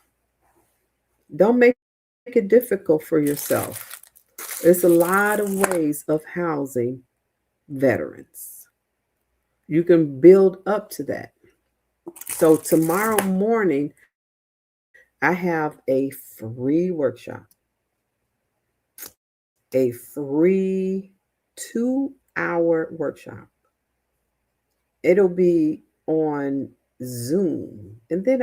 Don't make it difficult for yourself. There's a lot of ways of housing veterans. You can build up to that. So tomorrow morning, I have a free workshop, a free 2 hour workshop. It'll be on Zoom. And then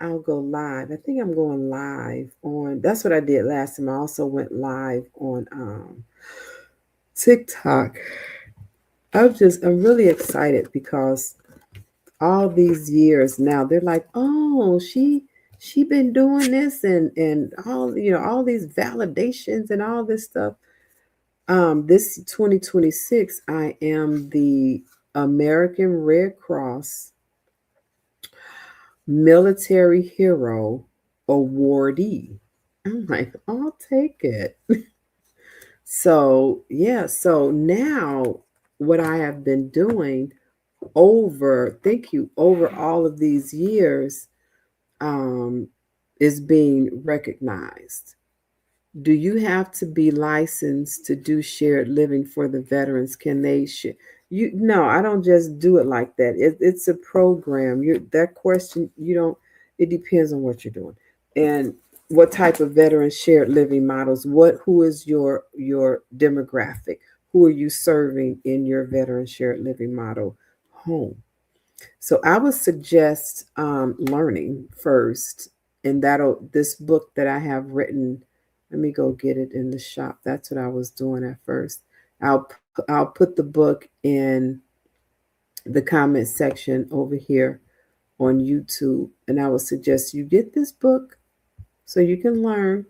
I'll go live. I think I'm going live on, that's what I did last time. I also went live on TikTok. I'm really excited because all these years now they're like, oh, she been doing this, and all, all these validations and all this stuff. This 2026, I am the American Red Cross Military Hero awardee. I'm like, I'll take it. So yeah, so now what I have been doing over, thank you, over all of these years, um, is being recognized. Do you have to be licensed to do shared living for the veterans? Can they share? You No, I don't just do it like that. It's a program. That question, you don't. It depends on what you're doing and what type of veteran shared living models. Who is your demographic? Who are you serving in your veteran shared living model home? So I would suggest learning first, and that'll this book that I have written. Let me go get it in the shop. That's what I was doing at first. I'll put the book in the comment section over here on YouTube, and I would suggest you get this book so you can learn,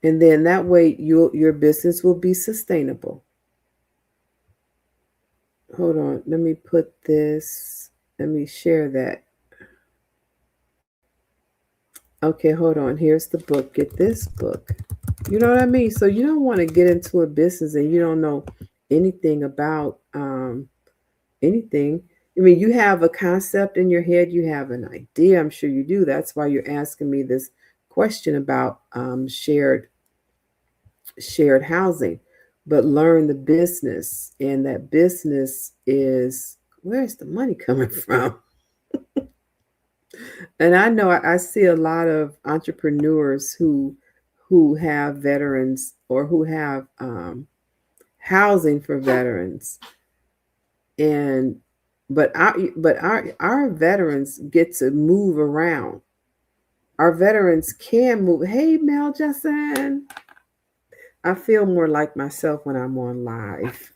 and then that way your business will be sustainable. Hold on, let me put this. Let me share that. Okay, hold on. Here's the book. Get this book. You know what I mean? So you don't want to get into a business and you don't know anything about anything. I mean, you have a concept in your head, you have an idea. I'm sure you do. That's why you're asking me this question about shared housing. But learn the business, and that business is, where's the money coming from? And I know I see a lot of entrepreneurs who have veterans, or who have housing for veterans, and but our veterans get to move around. Our veterans can move. Hey, Mel Justin, I feel more like myself when I'm on live.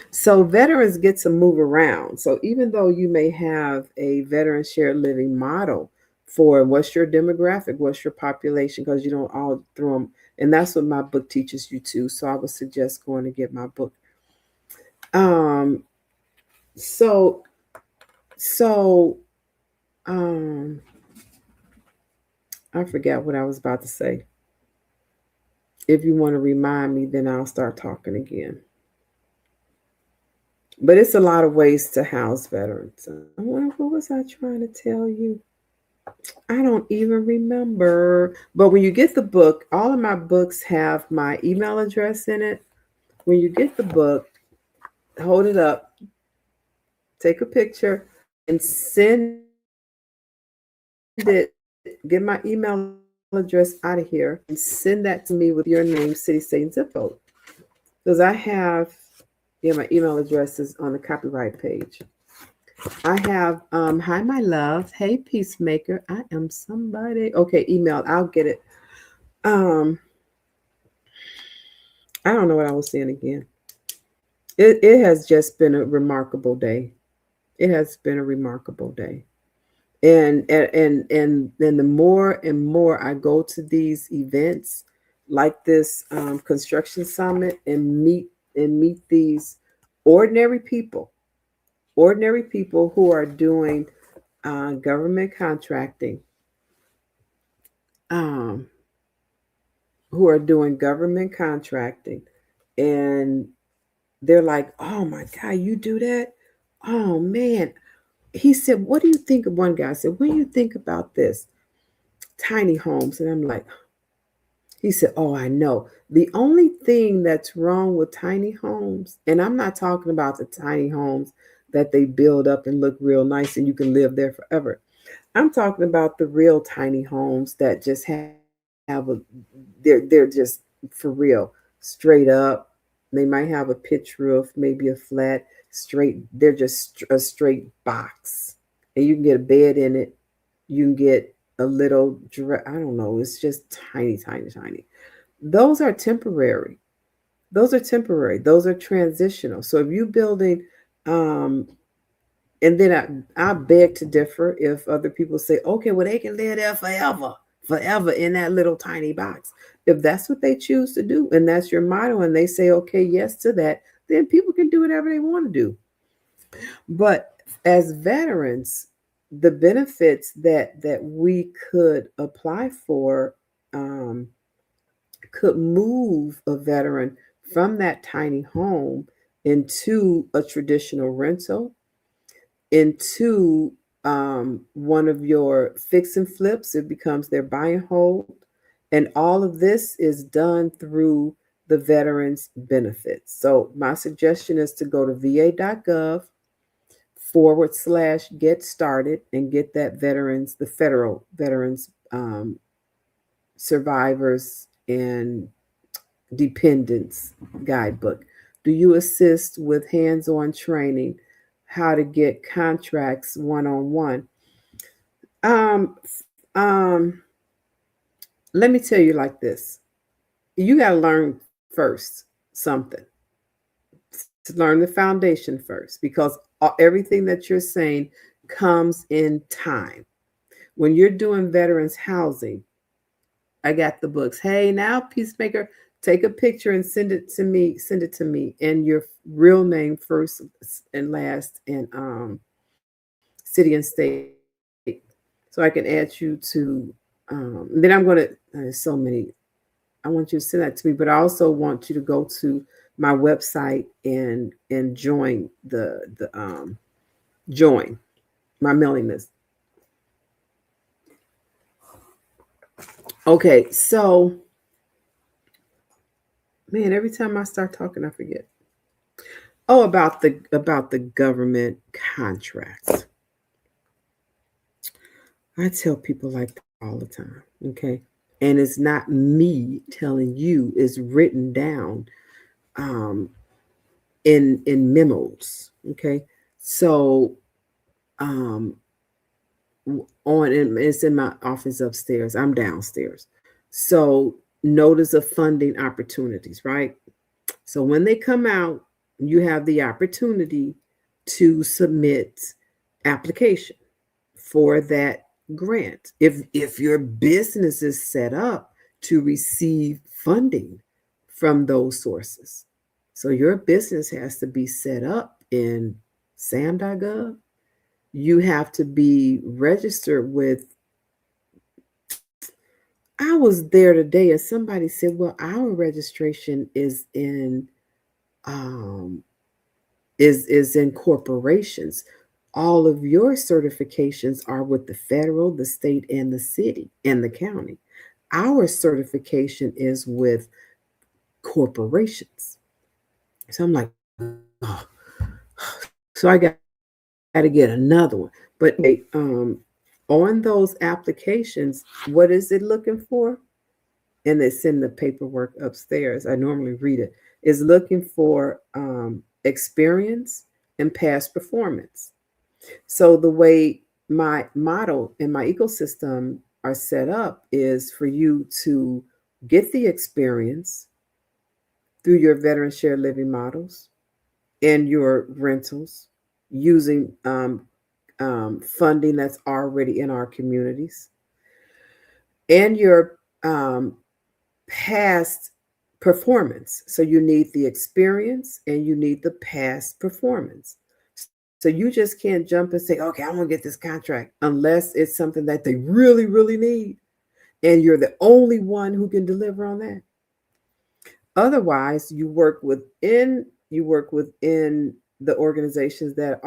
So veterans get to move around. So even though you may have a veteran shared living model for what's your demographic, what's your population, because you don't all throw them. And that's what my book teaches you too. So I would suggest going to get my book. Um, so, so, um, I forgot what I was about to say. If you want to remind me, then I'll start talking again. But it's a lot of ways to house veterans. What was I trying to tell you? I don't even remember. But when you get the book, all of my books have my email address in it. When you get the book, hold it up, take a picture, and send it. Get my email address out of here and send that to me with your name, city, state, and zip code. Because I have, my email address is on the copyright page. I have, hi, my love. Hey, Peacemaker. I am somebody. Okay, email. I'll get it. I don't know what I was saying again. It has just been a remarkable day. It has been a remarkable day. And then the more and more I go to these events like this construction summit and meet these ordinary people who are doing government contracting, um, and they're like, oh my God, you do that? Oh man. He said, what do you think of, one guy said, what do you think about this? Tiny homes. And I'm like, he said, oh, I know. The only thing that's wrong with tiny homes, and I'm not talking about the tiny homes that they build up and look real nice and you can live there forever. I'm talking about the real tiny homes that just have they're just for real, straight up. They might have a pitch roof, maybe a flat, straight. They're just a straight box, and you can get a bed in it. You can get a little, I don't know. It's just tiny, tiny, tiny. Those are temporary. Those are transitional. So if you're building, um, and then I beg to differ if other people say, okay, well, they can live there forever in that little tiny box. If that's what they choose to do, and that's your motto, and they say, okay, yes to that, then people can do whatever they want to do. But as veterans, the benefits that we could apply for could move a veteran from that tiny home into a traditional rental, into one of your fix and flips. It becomes their buy and hold. And all of this is done through the veterans benefits. So my suggestion is to go to va.gov/get started and get that the federal veterans survivors and dependents guidebook. Do you assist with hands-on training, how to get contracts one-on-one? Um, um, Let me tell you like this. You got to learn first something, to learn the foundation first, because everything that you're saying comes in time. When you're doing veterans housing, I got the books. Hey, now, Peacemaker, take a picture and send it to me. Send it to me, and your real name first and last, and city and state, so I can add you to. Then I'm going to. There's so many. I want you to send that to me, but I also want you to go to my website and join join my mailing list. Okay, so man, every time I start talking, I forget. Oh, about the government contracts. I tell people like that all the time, okay? And it's not me telling you, it's written down um, in memos, okay? So um, it's in my office upstairs. I'm downstairs. So notice of funding opportunities, right? So when they come out, you have the opportunity to submit application for that grant. If your business is set up to receive funding from those sources. So your business has to be set up in sam.gov. You have to be registered with. I was there today and somebody said, well, our registration um is in corporations. All of your certifications are with the federal, the state, and the city and the county. Our certification is with corporations. So I'm like, oh. So I got to get another one. But on those applications, what is it looking for? And they send the paperwork upstairs. I normally read it. Is looking for experience and past performance. So the way my model and my ecosystem are set up is for you to get the experience through your veteran shared living models and your rentals using funding that's already in our communities and your past performance. So you need the experience and you need the past performance. So you just can't jump and say, okay, I'm going to get this contract unless it's something that they really, really need. And you're the only one who can deliver on that. Otherwise, you work within the organizations that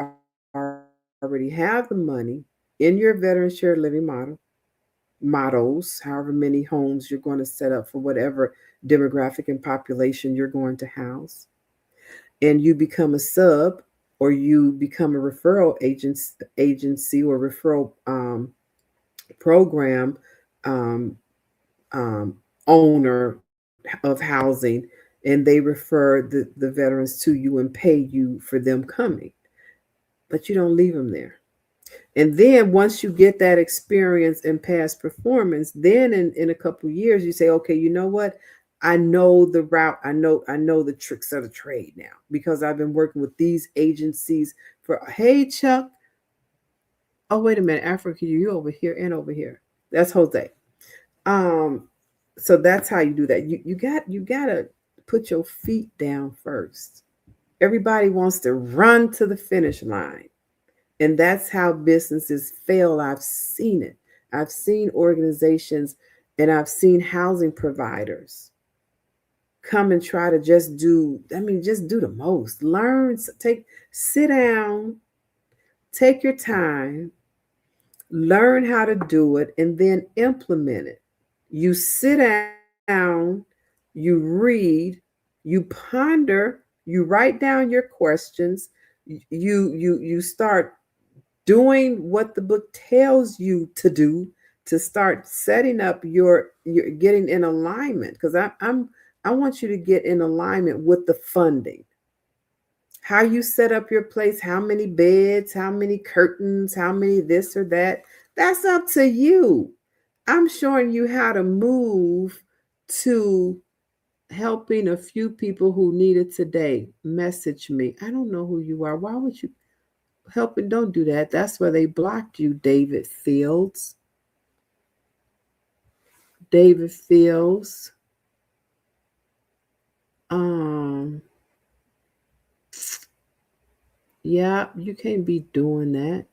already have the money in your veteran shared living models, however many homes you're going to set up for whatever demographic and population you're going to house. And you become a sub or you become a referral agency or referral program um, owner of housing, and they refer the veterans to you and pay you for them coming. But you don't leave them there. And then once you get that experience and past performance, then in a couple of years you say, okay, you know what? I know the route. I know the tricks of the trade now because I've been working with these agencies for. Hey, Chuck. Oh, wait a minute, Africa, you over here and over here. That's Jose. Um, so that's how you do that. You gotta put your feet down first. Everybody wants to run to the finish line. And that's how businesses fail. I've seen it. I've seen organizations and I've seen housing providers come and try to just do the most. Sit down, take your time, learn how to do it, and then implement it. You sit down, you read, you ponder, you write down your questions, you start doing what the book tells you to do to start setting up your getting in alignment because I want you to get in alignment with the funding. How you set up your place, how many beds, how many curtains, how many this or that, that's up to you. I'm showing you how to move to helping a few people who need it today. Message me. I don't know who you are. Why would you helping? Don't do that. That's where they blocked you, David Fields. David Fields. Um, yeah, you can't be doing that.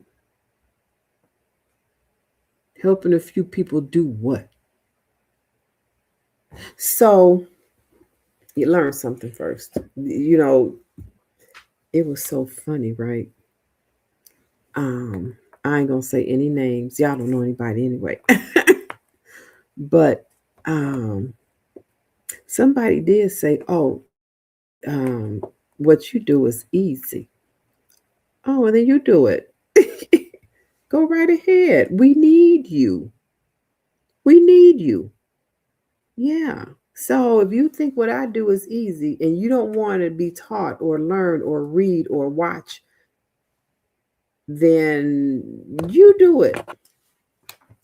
Helping a few people do what? So you learn something first. It was so funny, right? I ain't gonna say any names. Y'all don't know anybody anyway. But somebody did say, "Oh, what you do is easy." Oh, and then you do it. Go right ahead. We need you. We need you. Yeah. So if you think what I do is easy and you don't want to be taught or learn or read or watch, then you do it.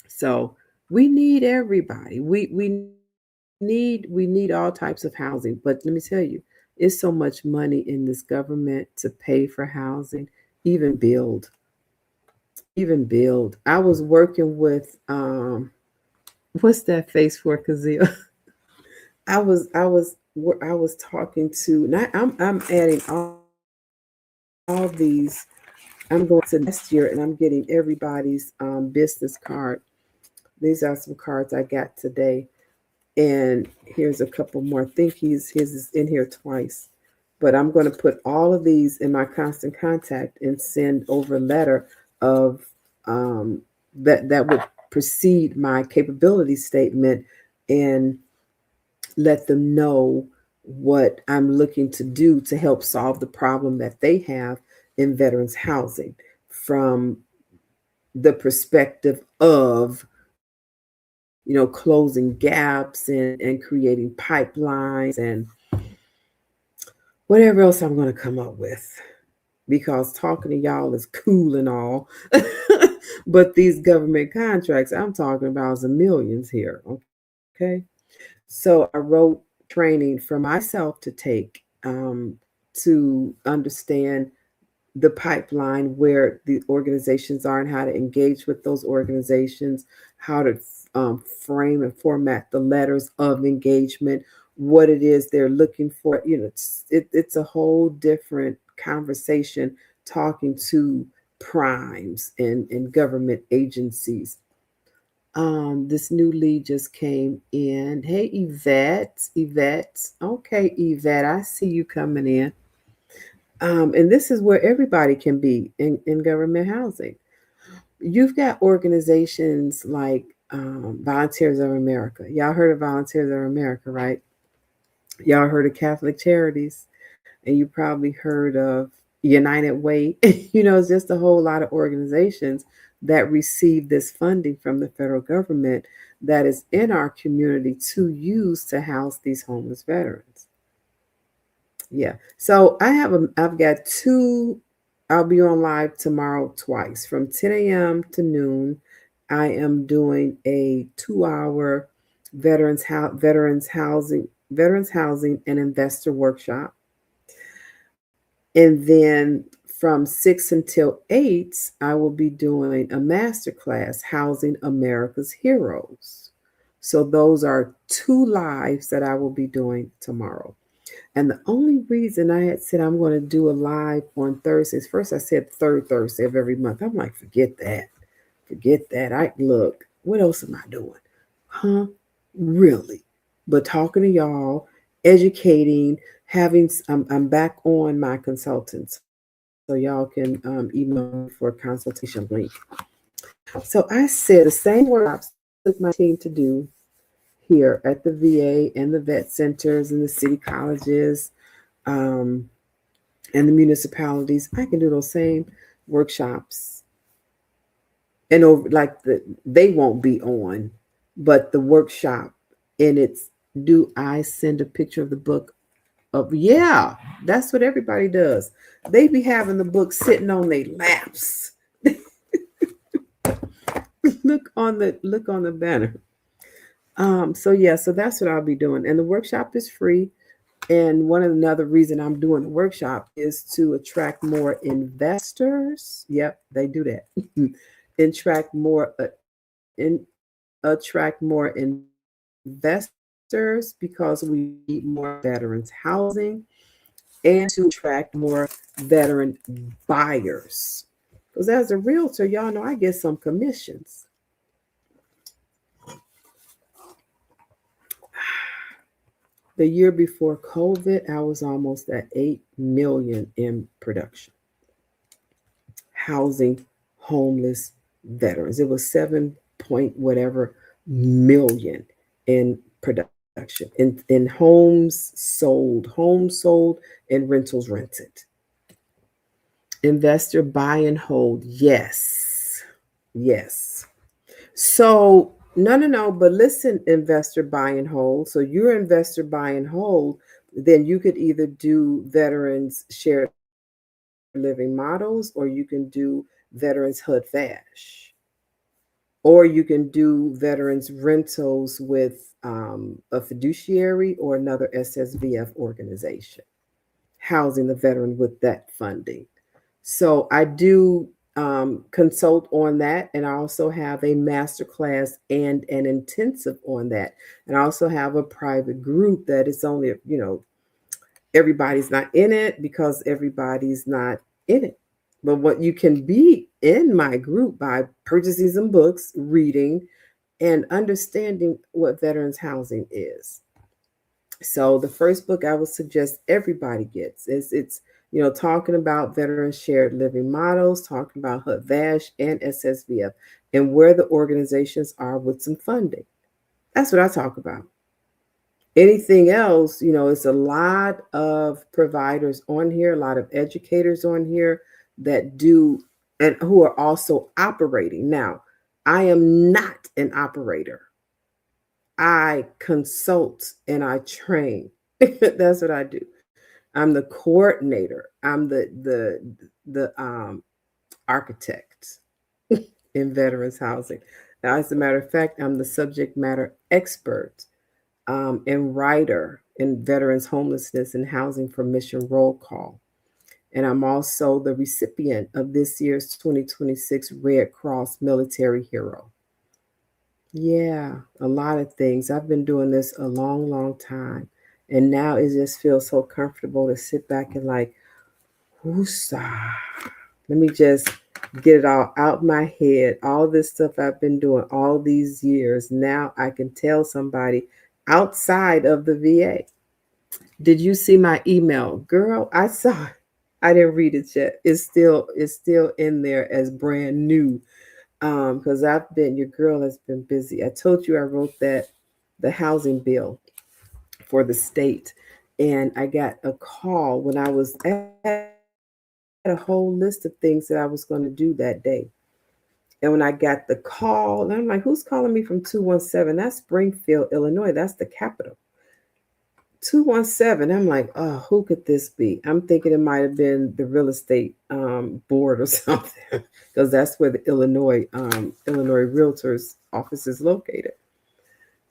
So we need everybody. We need all types of housing. But let me tell you, it's so much money in this government to pay for housing, even build. even build. I was working with what's that face for, Kazia? I was talking to, and I'm adding all these. I'm going to next year, and I'm getting everybody's business card. These are some cards I got today, and here's a couple more. I think his is in here twice, but I'm going to put all of these in my constant contact and send over a letter of um, that would precede my capability statement, and let them know what I'm looking to do to help solve the problem that they have in veterans housing from the perspective of, closing gaps and creating pipelines and whatever else I'm going to come up with, because talking to y'all is cool and all. But these government contracts I'm talking about is millions here. Okay. So I wrote training for myself to take, to understand the pipeline, where the organizations are and how to engage with those organizations, how to frame and format the letters of engagement, what it is they're looking for. It's a whole different conversation talking to primes and government agencies. This new lead just came in. Hey, Yvette. Okay, Yvette, I see you coming in. And this is where everybody can be in government housing. You've got organizations like Volunteers of America. Y'all heard of Volunteers of America, right? Y'all heard of Catholic Charities, and you probably heard of United Way. It's just a whole lot of organizations that receive this funding from the federal government that is in our community to use to house these homeless veterans. Yeah. So I've got two. I'll be on live tomorrow twice from 10 a.m. to noon. I am doing a 2-hour veterans housing and investor workshop. And then from 6 until 8, I will be doing a master class, Housing America's Heroes. So those are two lives that I will be doing tomorrow. And the only reason I had said I'm going to do a live on Thursdays, first I said third Thursday of every month. I'm like, forget that. Forget that. I look, what else am I doing? Huh? Really? But talking to y'all, educating, I'm back on my consultants. So y'all can email me for a consultation link. So I said the same workshops I took my team to do here at the VA and the vet centers and the city colleges, um, and the municipalities. I can do those same workshops, and over they won't be on, but the workshop, and it's, do I send a picture of the book? Of, yeah, that's what everybody does. They be having the book sitting on their laps. Look on the banner. So yeah, so that's what I'll be doing. And the workshop is free. And another reason I'm doing the workshop is to attract more investors. Yep, they do that. In, attract more investors, because we need more veterans housing, and to attract more veteran buyers. Because as a realtor, y'all know I get some commissions. The year before COVID, I was almost at 8 million in production, housing homeless veterans. It was 7 point whatever million in production, in homes sold, and rentals rented. Investor buy and hold. Yes. Yes. So no. But listen, investor buy and hold. So you're investor buy and hold. Then you could either do veterans shared living models, or you can do veterans HUD Vash, or you can do veterans rentals with a fiduciary or another SSVF organization, housing the veteran with that funding. So I do consult on that. And I also have a master class and an intensive on that. And I also have a private group that is only, everybody's not in it because everybody's not in it. But what you can be in my group by purchasing some books, reading, and understanding what veterans housing is. So the first book I would suggest everybody gets is talking about veteran shared living models, talking about HUD-VASH and SSVF, and where the organizations are with some funding. That's what I talk about. Anything else, it's a lot of providers on here, a lot of educators on here that do and who are also operating. Now, I am not an operator. I consult and I train. That's what I do. I'm the coordinator. I'm the architect in veterans housing. Now, as a matter of fact, I'm the subject matter expert and writer in veterans homelessness and housing for mission roll call. And I'm also the recipient of this year's 2026 Red Cross Military Hero. Yeah, a lot of things. I've been doing this a long, long time. And now it just feels so comfortable to sit back and like, woosah. Let me just get it all out my head. All this stuff I've been doing all these years. Now I can tell somebody outside of the VA. Did you see my email? Girl, I saw it. I didn't read it yet. It's still in there as brand new. Because your girl has been busy. I told you I wrote the housing bill for the state. And I got a call when I had a whole list of things that I was going to do that day. And when I got the call, and I'm like, who's calling me from 217? That's Springfield, Illinois. That's the capital. 217. I'm like, oh, who could this be? I'm thinking it might have been the real estate board or something, because that's where the Illinois Realtors office is located.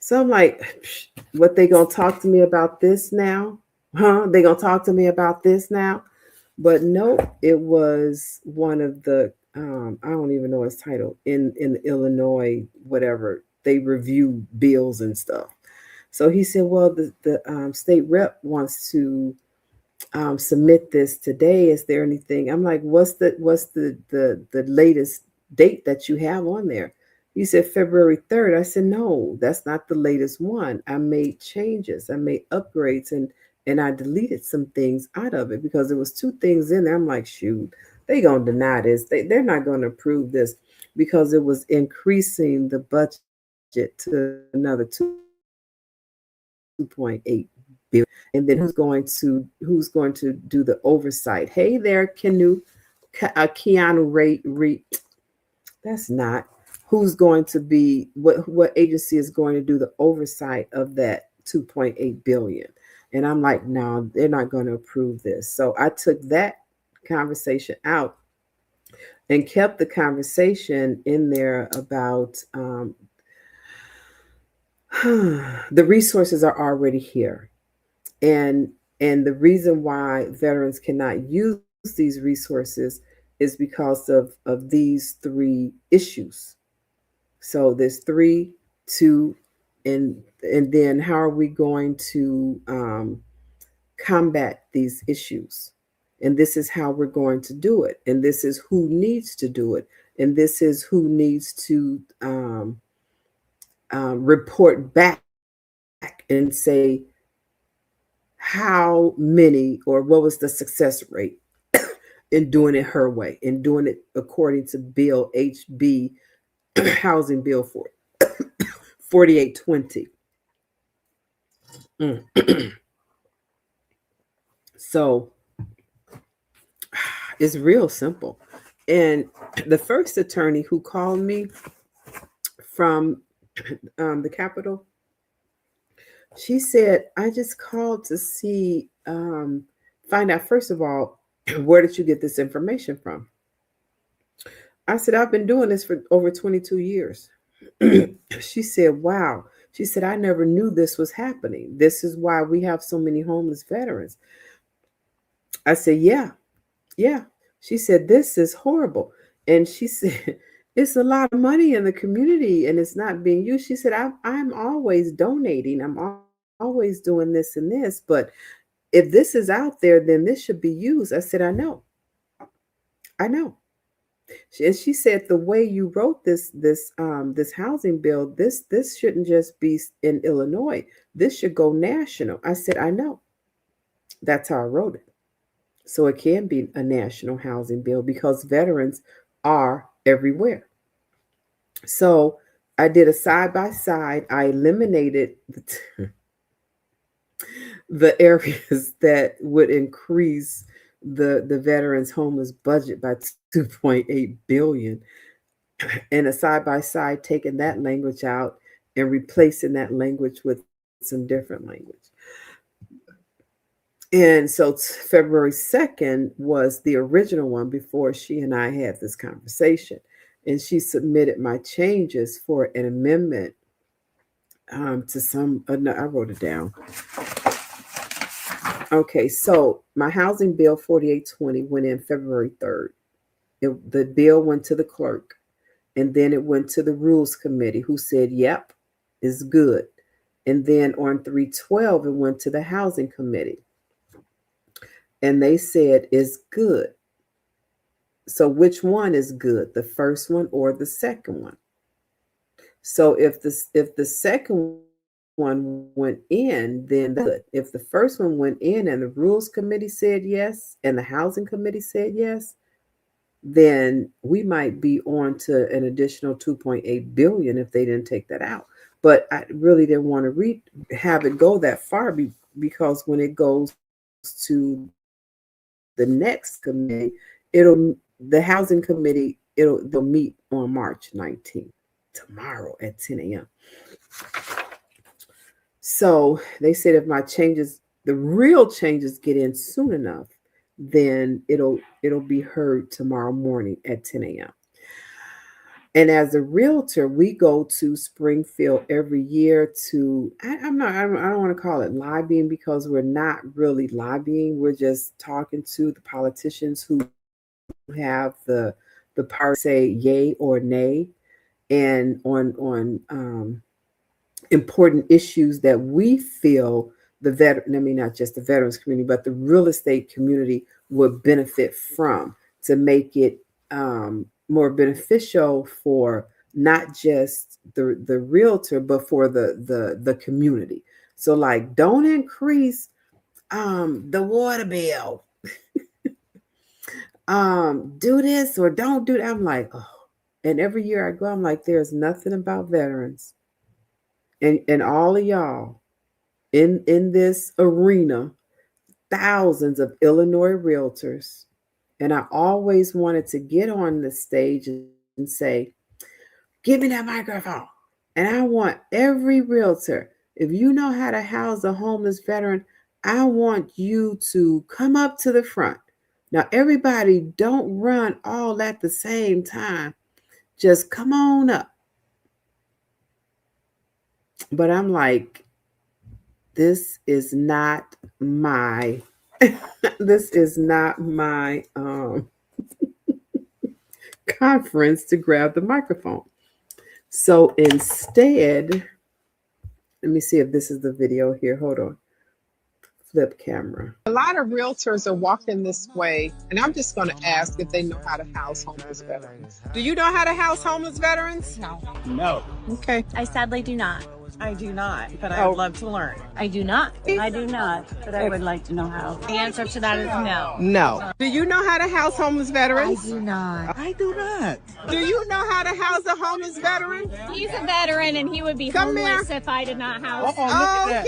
So I'm like, what, they gonna talk to me about this now? Huh? They gonna talk to me about this now? But no, it was one of the I don't even know its title in Illinois, whatever. They review bills and stuff. So he said, well, the state rep wants to submit this today. Is there anything? I'm like, what's the latest date that you have on there? He said February 3rd. I said, no, that's not the latest one. I made changes. I made upgrades and I deleted some things out of it because there was two things in there. I'm like, shoot, they gonna deny this. They're not gonna approve this because it was increasing the budget to another 2.8 billion. And then who's going to do the oversight? Hey there, Keanu Ray. That's not who's going to be what agency is going to do the oversight of that 2.8 billion. And I'm like, no, they're not going to approve this. So I took that conversation out and kept the conversation in there about the resources are already here. And the reason why veterans cannot use these resources is because of these three issues. So there's 3, 2, and then how are we going to combat these issues? And this is how we're going to do it. And this is who needs to do it. And this is who needs to report back and say how many or what was the success rate in doing it her way, in doing it according to Bill HB Housing Bill for 4820. So it's real simple. And the first attorney who called me from the Capitol, she said, I just called to see, find out, first of all, where did you get this information from? I said, I've been doing this for over 22 years. She said, wow. She said, I never knew this was happening. This is why we have so many homeless veterans. I said, yeah. She said, this is horrible. And she said, it's a lot of money in the community and it's not being used. She said, I'm always donating. Always doing this and this. But if this is out there, then this should be used. I said, I know. I know. And she said, the way you wrote this housing bill, this shouldn't just be in Illinois. This should go national. I said, I know. That's how I wrote it. So it can be a national housing bill because veterans are everywhere. So I did a side by side. I eliminated the areas that would increase the veterans homeless budget by 2.8 billion, and a side by side taking that language out and replacing that language with some different language. And so February 2nd was the original one before she and I had this conversation. And she submitted my changes for an amendment to some, no, I wrote it down. Okay, so my Housing Bill 4820 went in February 3rd. The bill went to the clerk, and then it went to the Rules Committee, who said, yep, it's good. And then on 312, it went to the Housing Committee. And they said it's good. So which one is good, the first one or the second one? So if the second one went in, then that's good. If the first one went in and the Rules Committee said yes and the Housing Committee said yes, then we might be on to an additional 2.8 billion if they didn't take that out. But I really didn't want to have it go that far because when it goes to the next committee, the Housing Committee, they'll meet on March 19th, tomorrow at 10 a.m. So they said if my changes, the real changes, get in soon enough, then it'll be heard tomorrow morning at 10 a.m. And as a realtor, we go to Springfield every year to, I don't want to call it lobbying because we're not really lobbying. We're just talking to the politicians who have the power to say yay or nay, and on important issues that we feel not just the veterans community, but the real estate community would benefit from, to make it more beneficial for not just the realtor, but for the community. So like, don't increase the water bill. Do this or don't do that. I'm like, oh. And every year I go, I'm like, there's nothing about veterans and all of y'all in this arena, thousands of Illinois realtors. And I always wanted to get on the stage and say, give me that microphone. And I want every realtor, if you know how to house a homeless veteran, I want you to come up to the front. Now, everybody don't run all at the same time. Just come on up. But I'm like, this is not my this is not my conference to grab the microphone. So instead, let me see if this is the video here. Hold on. Flip camera. A lot of realtors are walking this way, and I'm just going to ask if they know how to house homeless veterans. Do you know how to house homeless veterans? No. No. Okay. I sadly do not. I do not, but I would love to learn. I do not. I do not, but I would like to know how. The answer to that is no. No. Do you know how to house homeless veterans? I do not. I do not. Do you know how to house a homeless veteran? He's a veteran and he would be Come homeless here. if I did not house. Oh, look at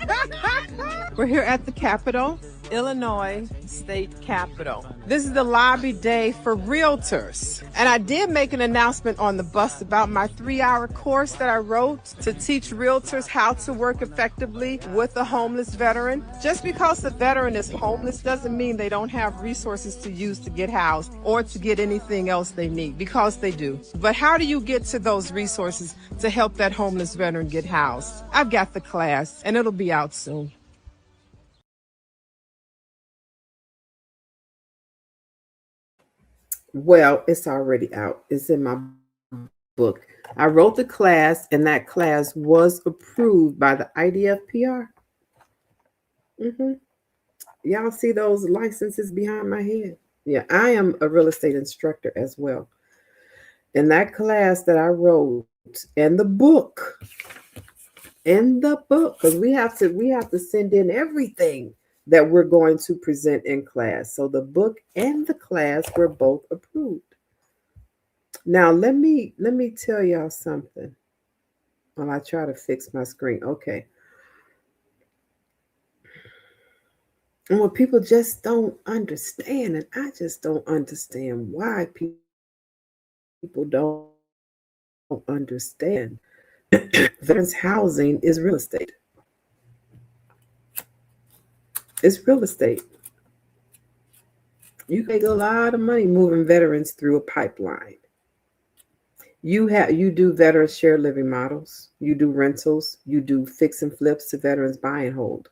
Okay. We're here at the Capitol, Illinois State Capitol. This is the lobby day for realtors. And I did make an announcement on the bus about my 3-hour course that I wrote to teach realtors how to work effectively with a homeless veteran. Just because the veteran is homeless doesn't mean they don't have resources to use to get housed or to get anything else they need, because they do. But how do you get to those resources to help that homeless veteran get housed? I've got the class and it'll be out soon. Well, it's already out. It's in my book. I wrote the class, and that class was approved by the IDFPR. hmm Y'all see those licenses behind my head? Yeah, I am a real estate instructor as well. And that class that I wrote and the book, because we have to send in everything that we're going to present in class. So the book and the class were both approved. Now let me tell y'all something. While I try to fix my screen. Okay. And what people just don't understand, and I just don't understand why people don't understand. Veterans housing is real estate. It's real estate. You can make a lot of money moving veterans through a pipeline. You do veteran shared living models, you do rentals, you do fix and flips to veterans buy and hold,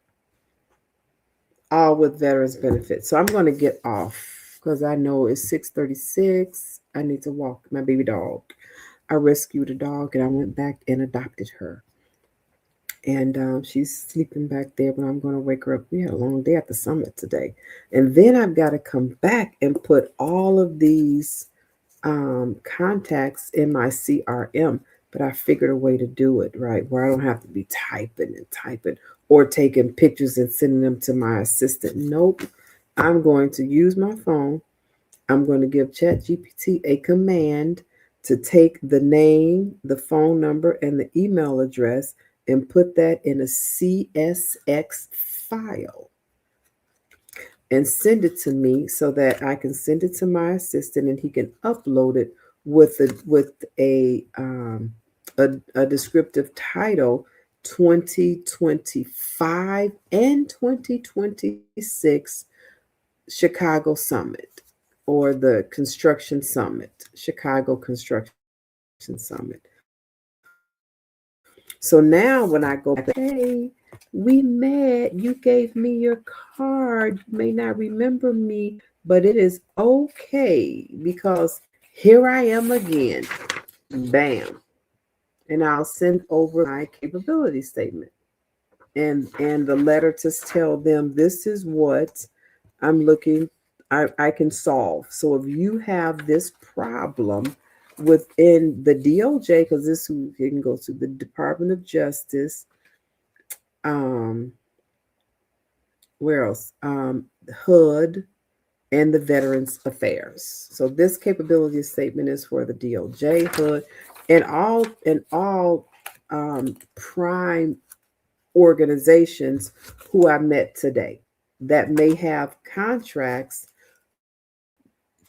all with veterans benefits. So I'm going to get off because I know it's 6:36. I need to walk my baby dog. I rescued a dog and I went back and adopted her. And she's sleeping back there, but I'm going to wake her up. We had a long day at the summit today. And then I've got to come back and put all of these contacts in my CRM. But I figured a way to do it, right? Where I don't have to be typing and typing or taking pictures and sending them to my assistant. Nope. I'm going to use my phone. I'm going to give ChatGPT a command to take the name, the phone number, and the email address and put that in a CSX file and send it to me so that I can send it to my assistant and he can upload it with a descriptive title 2025 and 2026 Chicago Summit or the Construction Summit, Chicago Construction Summit. So now when I go back, hey, we met, you gave me your card. You may not remember me, but it is okay because here I am again. Bam. And I'll send over my capability statement and the letter to tell them this is what I'm looking I can solve. So if you have this problem within the DOJ, because this you can go to the Department of Justice, um, where else? HUD and the Veterans Affairs. So this capability statement is for the DOJ, HUD, and all prime organizations who I met today that may have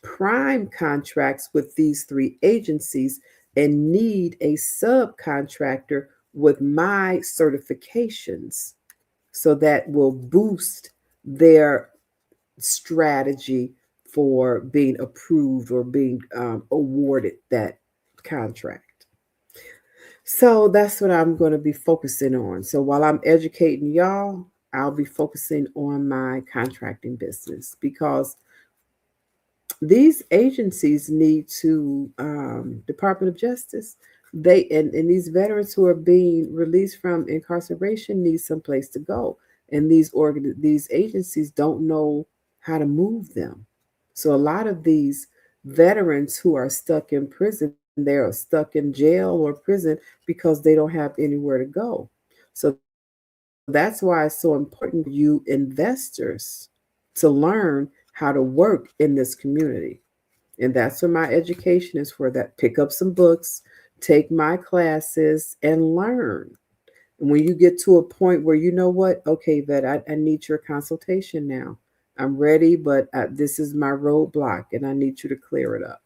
prime contracts with these three agencies and need a subcontractor with my certifications so that will boost their strategy for being approved or being awarded that contract. So that's what I'm going to be focusing on. So while I'm educating y'all, I'll be focusing on my contracting business because these agencies need to Department of Justice. And these veterans who are being released from incarceration need some place to go, and these agencies don't know how to move them. So a lot of these veterans who are stuck in prison, they are stuck in jail or prison because they don't have anywhere to go. So that's why it's so important for you investors to learn how to work in this community. And that's what my education is for that. Pick up some books, take my classes, and learn. And when you get to a point where you know what, okay, vet, I need your consultation now. I'm ready, but this is my roadblock and I need you to clear it up.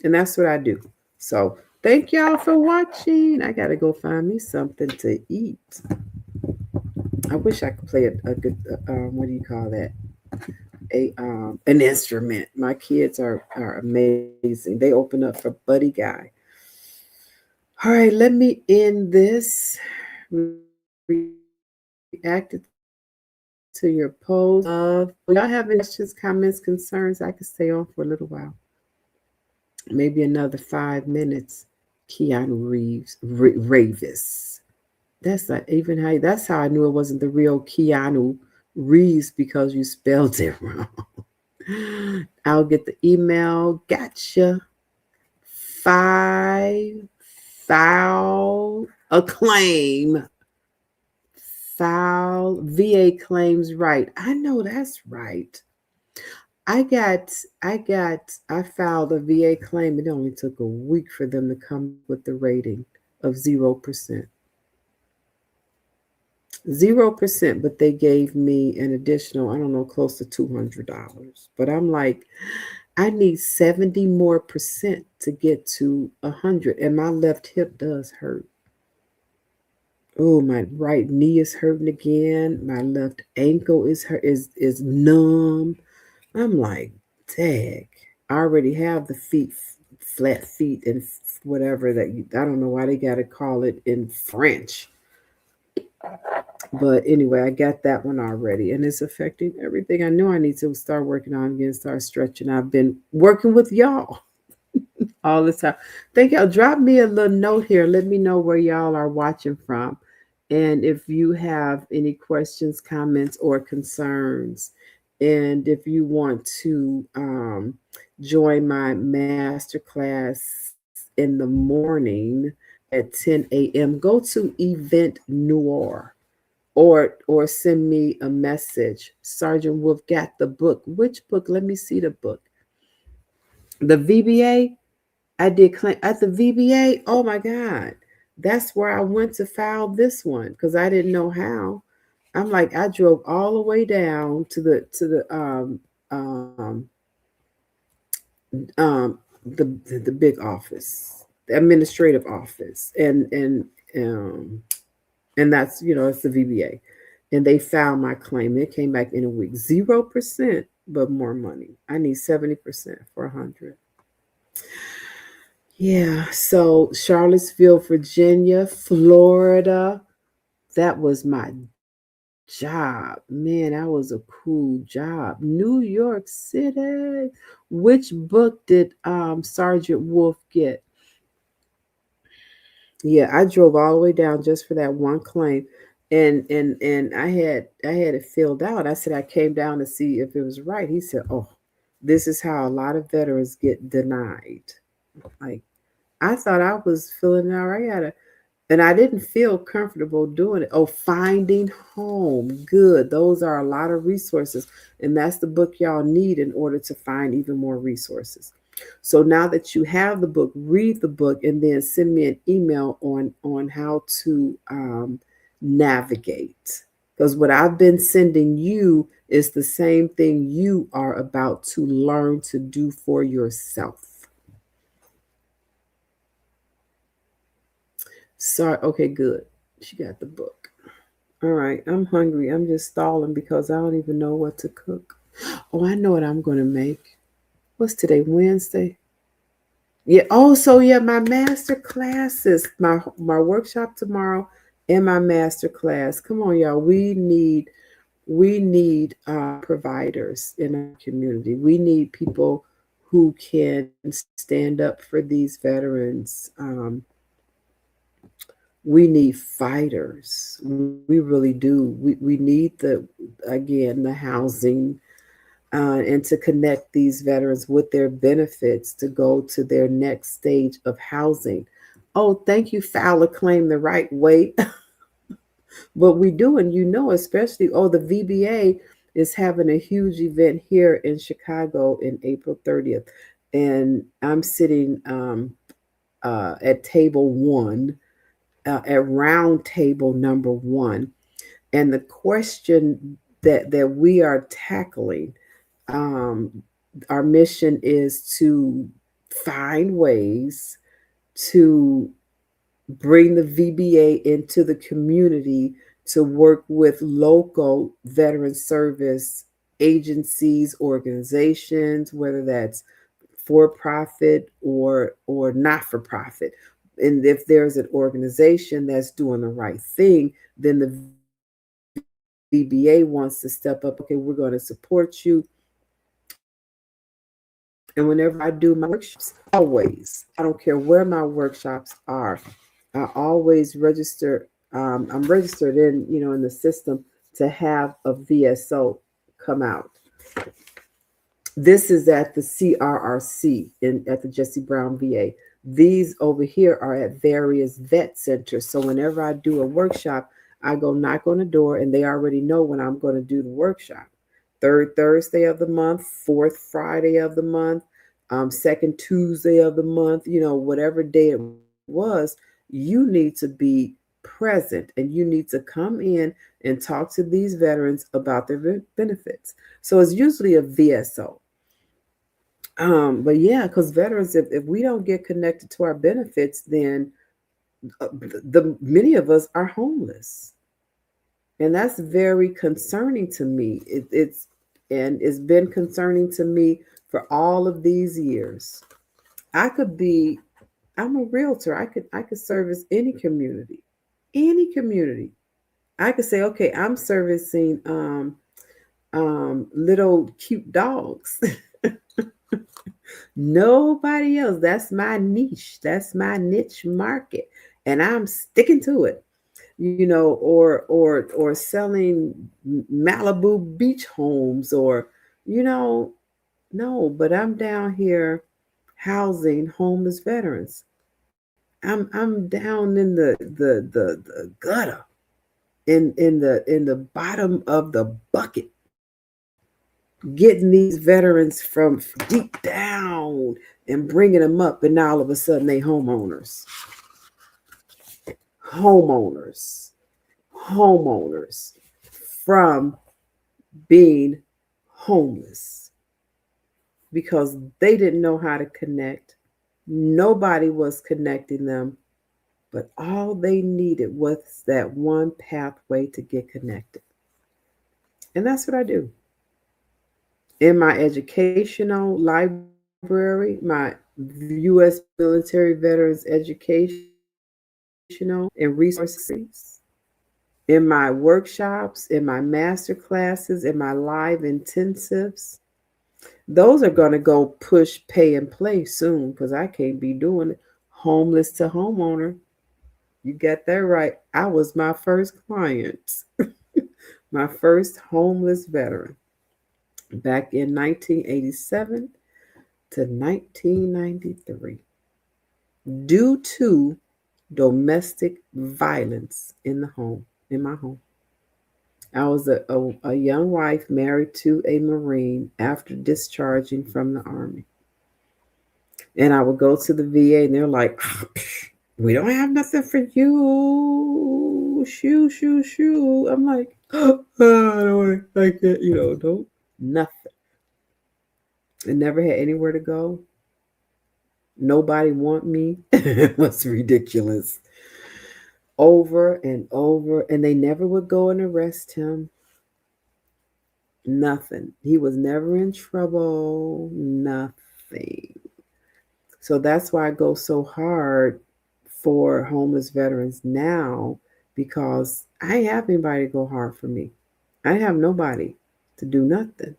And that's what I do. So thank y'all for watching. I got to go find me something to eat. I wish I could play a good, what do you call that? An instrument. My kids are amazing. They open up for Buddy Guy. All right, let me end this. Reacted to your post. Y'all have any questions, comments, concerns? I could stay on for a little while. Maybe another 5 minutes. Keanu Reeves, Ravis. That's not even how. That's how I knew it wasn't the real Keanu Reeves because you spelled it wrong. I'll get the email. Gotcha. Five foul acclaim. Foul VA claims right. I know that's right. I filed a VA claim. It only took a week for them to come up with the rating of 0%. 0%, but they gave me an additional, I don't know, close to $200. But I'm like, I need 70 more percent to get to 100. And my left hip does hurt. Oh, my right knee is hurting again. My left ankle is hurt, is numb. I'm like, dang. I already have the feet, flat feet, and whatever that you, I don't know why they got to call it in French. But anyway, I got that one already, and it's affecting everything. I know I need to start working on again, start stretching. I've been working with y'all all the time. Thank y'all. Drop me a little note here. Let me know where y'all are watching from. And if you have any questions, comments, or concerns, and if you want to join my master class in the morning at 10 a.m., go to Event Noir or send me a message. Sergeant Wolf got the book. Which book? Let me see the book. The VBA. I did claim at the VBA. Oh my God. That's where I went to file this one because I didn't know how. I'm like, I drove all the way down um um the big office, the administrative office, um and that's it's the VBA, and they found my claim. It came back in a week, 0%, but more money. I need 70% for 100. Yeah, so Charlottesville, Virginia, Florida. That was my job. Man, that was a cool job. New York City. Which book did Sergeant Wolf get? Yeah, I drove all the way down just for that one claim. And I had it filled out. I said I came down to see if it was right. He said, "Oh, this is how a lot of veterans get denied." Like I thought I was filling it out right at it. And I didn't feel comfortable doing it. Oh, Finding Home. Good. Those are a lot of resources. And that's the book y'all need in order to find even more resources. So now that you have the book, read the book and then send me an email on how to navigate. Because what I've been sending you is the same thing you are about to learn to do for yourself. Sorry. Okay, good. She got the book. All right. I'm hungry. I'm just stalling because I don't even know what to cook. Oh, I know what I'm going to make. What's today? Wednesday? Yeah. Oh, so yeah, my master classes, my workshop tomorrow and my master class. Come on, y'all. We need providers in our community. We need people who can stand up for these veterans. We need fighters. We really do. We need the housing and to connect these veterans with their benefits to go to their next stage of housing. Oh, thank you, Fowler. Claim the right way. But we do, and especially, the VBA is having a huge event here in Chicago in April 30th. And I'm sitting at table one, at round table number one. And the question that we are tackling, um, our mission is to find ways to bring the VBA into the community to work with local veteran service agencies, organizations, whether that's for profit or not for profit. And if there's an organization that's doing the right thing, then the VBA wants to step up. Okay, we're going to support you And whenever I do my workshops, always, I don't care where my workshops are, I always register. I'm registered in, in the system to have a VSO come out. This is at the CRRC at the Jesse Brown VA. These over here are at various vet centers. So whenever I do a workshop, I go knock on the door and they already know when I'm going to do the workshop. Third Thursday of the month, fourth Friday of the month, second Tuesday of the month, whatever day it was, you need to be present and you need to come in and talk to these veterans about their benefits. So it's usually a VSO. But yeah, because veterans, if we don't get connected to our benefits, then the many of us are homeless, and that's very concerning to me. It's been concerning to me for all of these years. I'm a realtor. I could service any community, any community. I could say, okay, I'm servicing little cute dogs. Nobody else. That's my niche. That's my niche market. And I'm sticking to it. Or selling Malibu beach homes or, no, but I'm down here housing homeless veterans. I'm down in the gutter, in the bottom of the bucket, getting these veterans from deep down and bringing them up, and now all of a sudden they homeowners from being homeless because they didn't know how to connect. Nobody was connecting them, but all they needed was that one pathway to get connected. And that's what I do. In my educational library, my U.S. Military Veterans Educational and Resources, in my workshops, in my master classes, in my live intensives, those are going to go push, pay, and play soon because I can't be doing it. Homeless to homeowner. You got that right. I was my first client, my first homeless veteran back in 1987 to 1993 due to domestic violence in my home. I was a young wife married to a Marine after discharging from the Army. And I would go to the VA and they're like, we don't have nothing for you. Shoo. I'm like, oh, I don't want to like that. Don't. Nothing. I never had anywhere to go. Nobody want me. It was ridiculous. Over and over. And they never would go and arrest him. Nothing. He was never in trouble. Nothing. So that's why I go so hard for homeless veterans now, because I ain't have anybody to go hard for me. I have nobody to do nothing.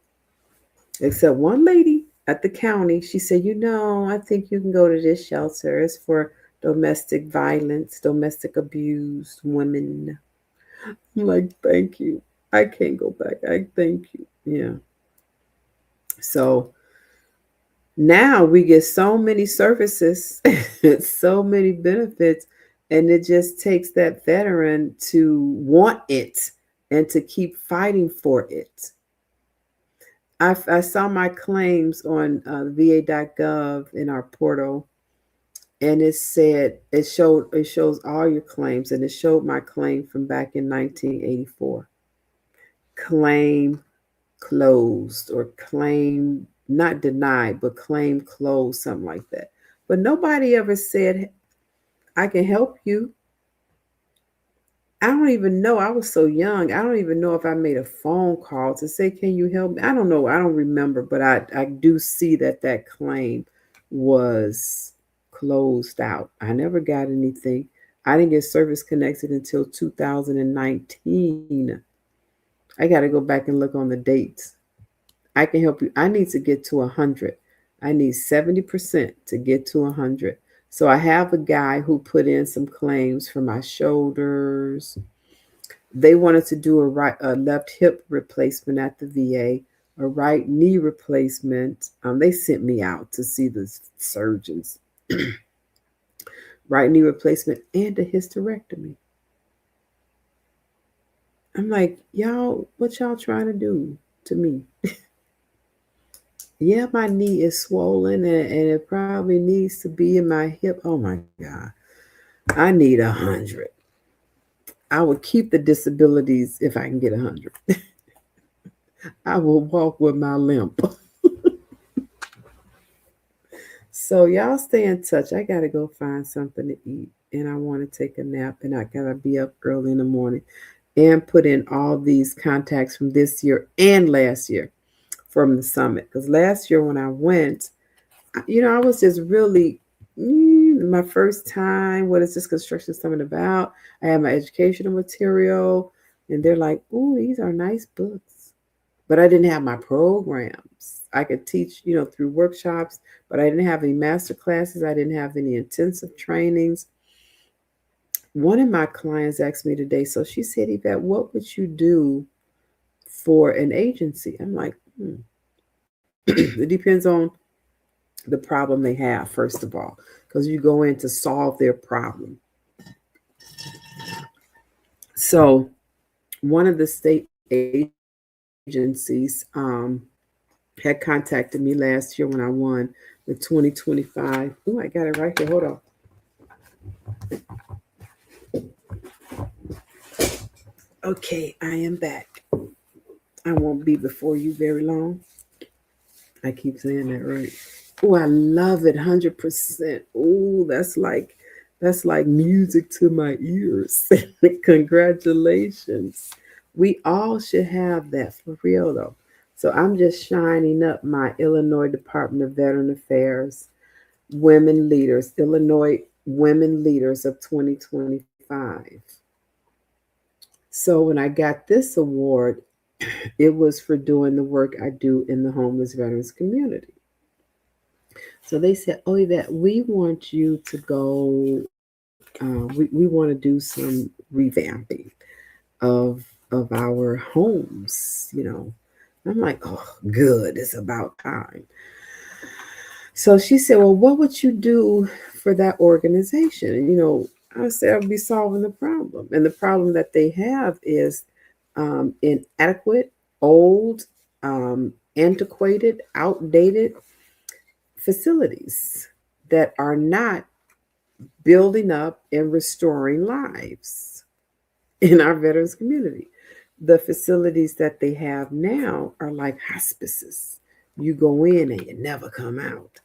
Except one lady at the county. She said, I think you can go to this shelter. It's for domestic violence, domestic abused women. I'm like, thank you. I can't go back. I thank you. Yeah. So now we get so many services, so many benefits, and it just takes that veteran to want it and to keep fighting for it. I saw my claims on va.gov in our portal, and it shows all your claims, and it showed my claim from back in 1984. Claim closed, or claim not denied, but claim closed, something like that. But nobody ever said, I can help you. I don't even know. I was so young. I don't even know if I made a phone call to say, can you help me? I don't know. I don't remember, but I do see that claim was closed out. I never got anything. I didn't get service connected until 2019. I got to go back and look on the dates. I can help you. I need to get to 100. I need 70% to get to 100. So I have a guy who put in some claims for my shoulders. They wanted to do a left hip replacement at the VA, a right knee replacement. They sent me out to see the surgeons. Right knee replacement and a hysterectomy. I'm like, y'all, what y'all trying to do to me? Yeah, my knee is swollen and it probably needs to be in my hip. Oh my God. I need 100. I will keep the disabilities if I can get 100. I will walk with my limp. So y'all stay in touch. I gotta go find something to eat and I want to take a nap and I gotta be up early in the morning and put in all these contacts from this year and last year from the summit. Because last year when I went, I was just really my first time. What is this construction summit about? I had my educational material, and they're like, "Oh, these are nice books," but I didn't have my programs. I could teach, through workshops, but I didn't have any master classes. I didn't have any intensive trainings. One of my clients asked me today, so she said, Yvette, what would you do for an agency? I'm like, it depends on the problem they have, first of all, because you go in to solve their problem. So one of the state agencies had contacted me last year when I won the 2025. Oh, I got it right here. Hold on. Okay, I am back. I won't be before you very long. I keep saying that right. Oh, I love it 100%. Oh, that's like music to my ears. Congratulations. We all should have that for real though. So I'm just shining up my Illinois Department of Veteran Affairs women leaders, Illinois women leaders of 2025. So when I got this award, it was for doing the work I do in the homeless veterans community. So they said, "Oh, that we want you to go. We want to do some revamping of our homes." I'm like, "Oh, good. It's about time." So she said, "Well, what would you do for that organization?" And I said, "I'll be solving the problem, and the problem that they have is inadequate, old, antiquated, outdated facilities that are not building up and restoring lives in our veterans community. The facilities that they have now are like hospices. You go in and you never come out.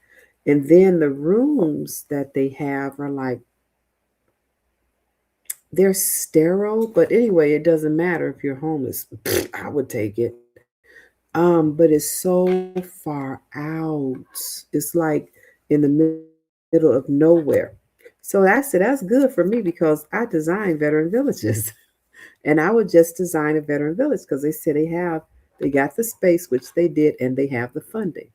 And then the rooms that they have are like, they're sterile, but anyway, it doesn't matter if you're homeless. I would take it. But it's so far out. It's like in the middle of nowhere. So I said, that's good for me because I design veteran villages. And I would just design a veteran village because they said they got the space, which they did, and they have the funding.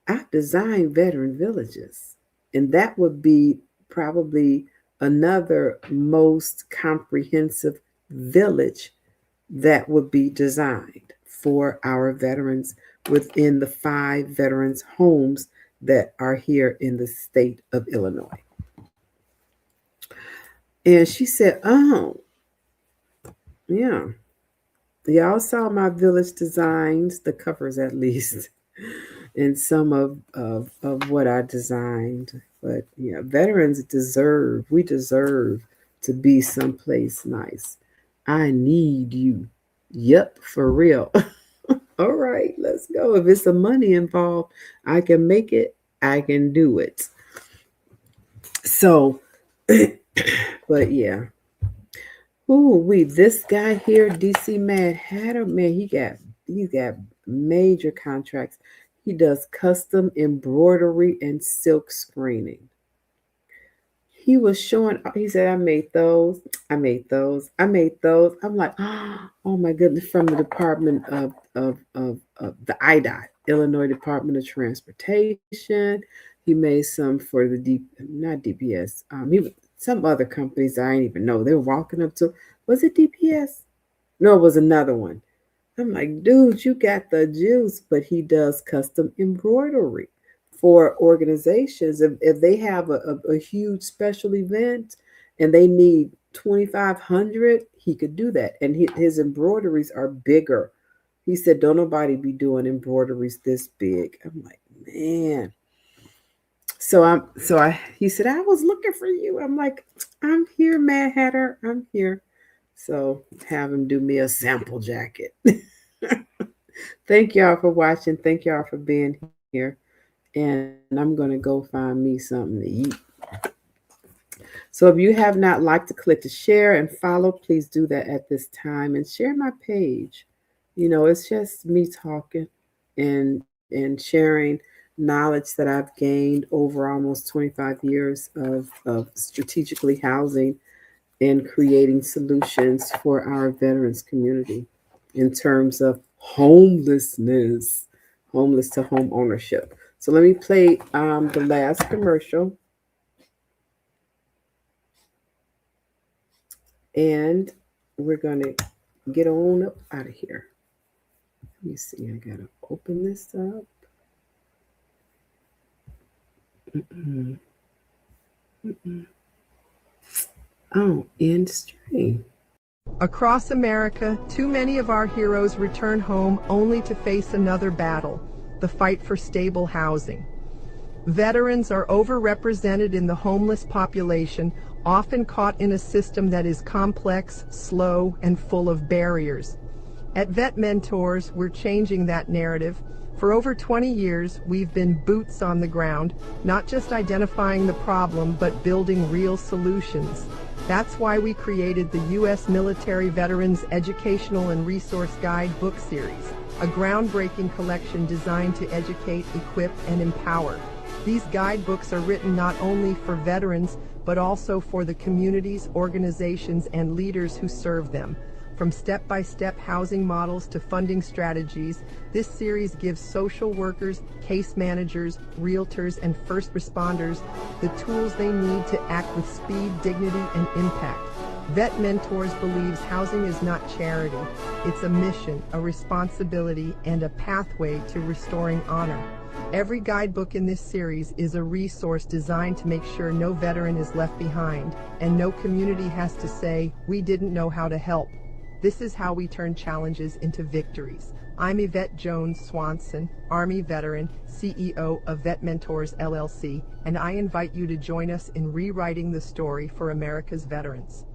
I designed veteran villages, and that would be probably another most comprehensive village that would be designed for our veterans within the 5 veterans homes that are here in the state of Illinois. And she said, "Oh, yeah. Y'all saw my village designs, the covers at least, and some of what I designed. But yeah, we deserve to be someplace nice. I need you. Yep, for real." All right, let's go. If it's some money involved, I can make it. I can do it. So, but yeah. Ooh, this guy here, DC Mad Hatter, man, he's got major contracts. He does custom embroidery and silk screening. He was showing, he said, "I made those, I made those, I made those." I'm like, oh my goodness, from the Department of the IDOT. Illinois Department of Transportation. He made some for the not DPS. Some other companies I didn't even know. They were walking up to, was it DPS? No, it was another one. I'm like, dude, you got the juice. But he does custom embroidery for organizations. If they have a huge special event and they need 2,500, he could do that. And his embroideries are bigger. He said, don't nobody be doing embroideries this big. I'm like, man. He said, I was looking for you. I'm like, I'm here, Mad Hatter. I'm here. So have him do me a sample jacket. Thank y'all for watching. Thank y'all for being here. And I'm going to go find me something to eat. So if you have not liked to click to share and follow, please do that at this time and share my page. You know, it's just me talking and sharing knowledge that I've gained over almost 25 years of strategically housing and creating solutions for our veterans community in terms of homelessness, homeless to home ownership. So let me play the last commercial. And we're going to get on up out of here. Let me see. I got to open this up. Oh, end stream. Across America, too many of our heroes return home only to face another battle, the fight for stable housing. Veterans are overrepresented in the homeless population, often caught in a system that is complex, slow, and full of barriers. At VetMentors, we're changing that narrative. For over 20 years, we've been boots on the ground, not just identifying the problem, but building real solutions. That's why we created the U.S. Military Veterans Educational and Resource Guide book series, a groundbreaking collection designed to educate, equip, and empower. These guidebooks are written not only for veterans, but also for the communities, organizations, and leaders who serve them. From step-by-step housing models to funding strategies, this series gives social workers, case managers, realtors, and first responders the tools they need to act with speed, dignity, and impact. VetMentors believes housing is not charity. It's a mission, a responsibility, and a pathway to restoring honor. Every guidebook in this series is a resource designed to make sure no veteran is left behind, and no community has to say, "We didn't know how to help." This is how we turn challenges into victories. I'm Yvette Jones Swanson, Army veteran, CEO of VetMentors LLC, and I invite you to join us in rewriting the story for America's veterans.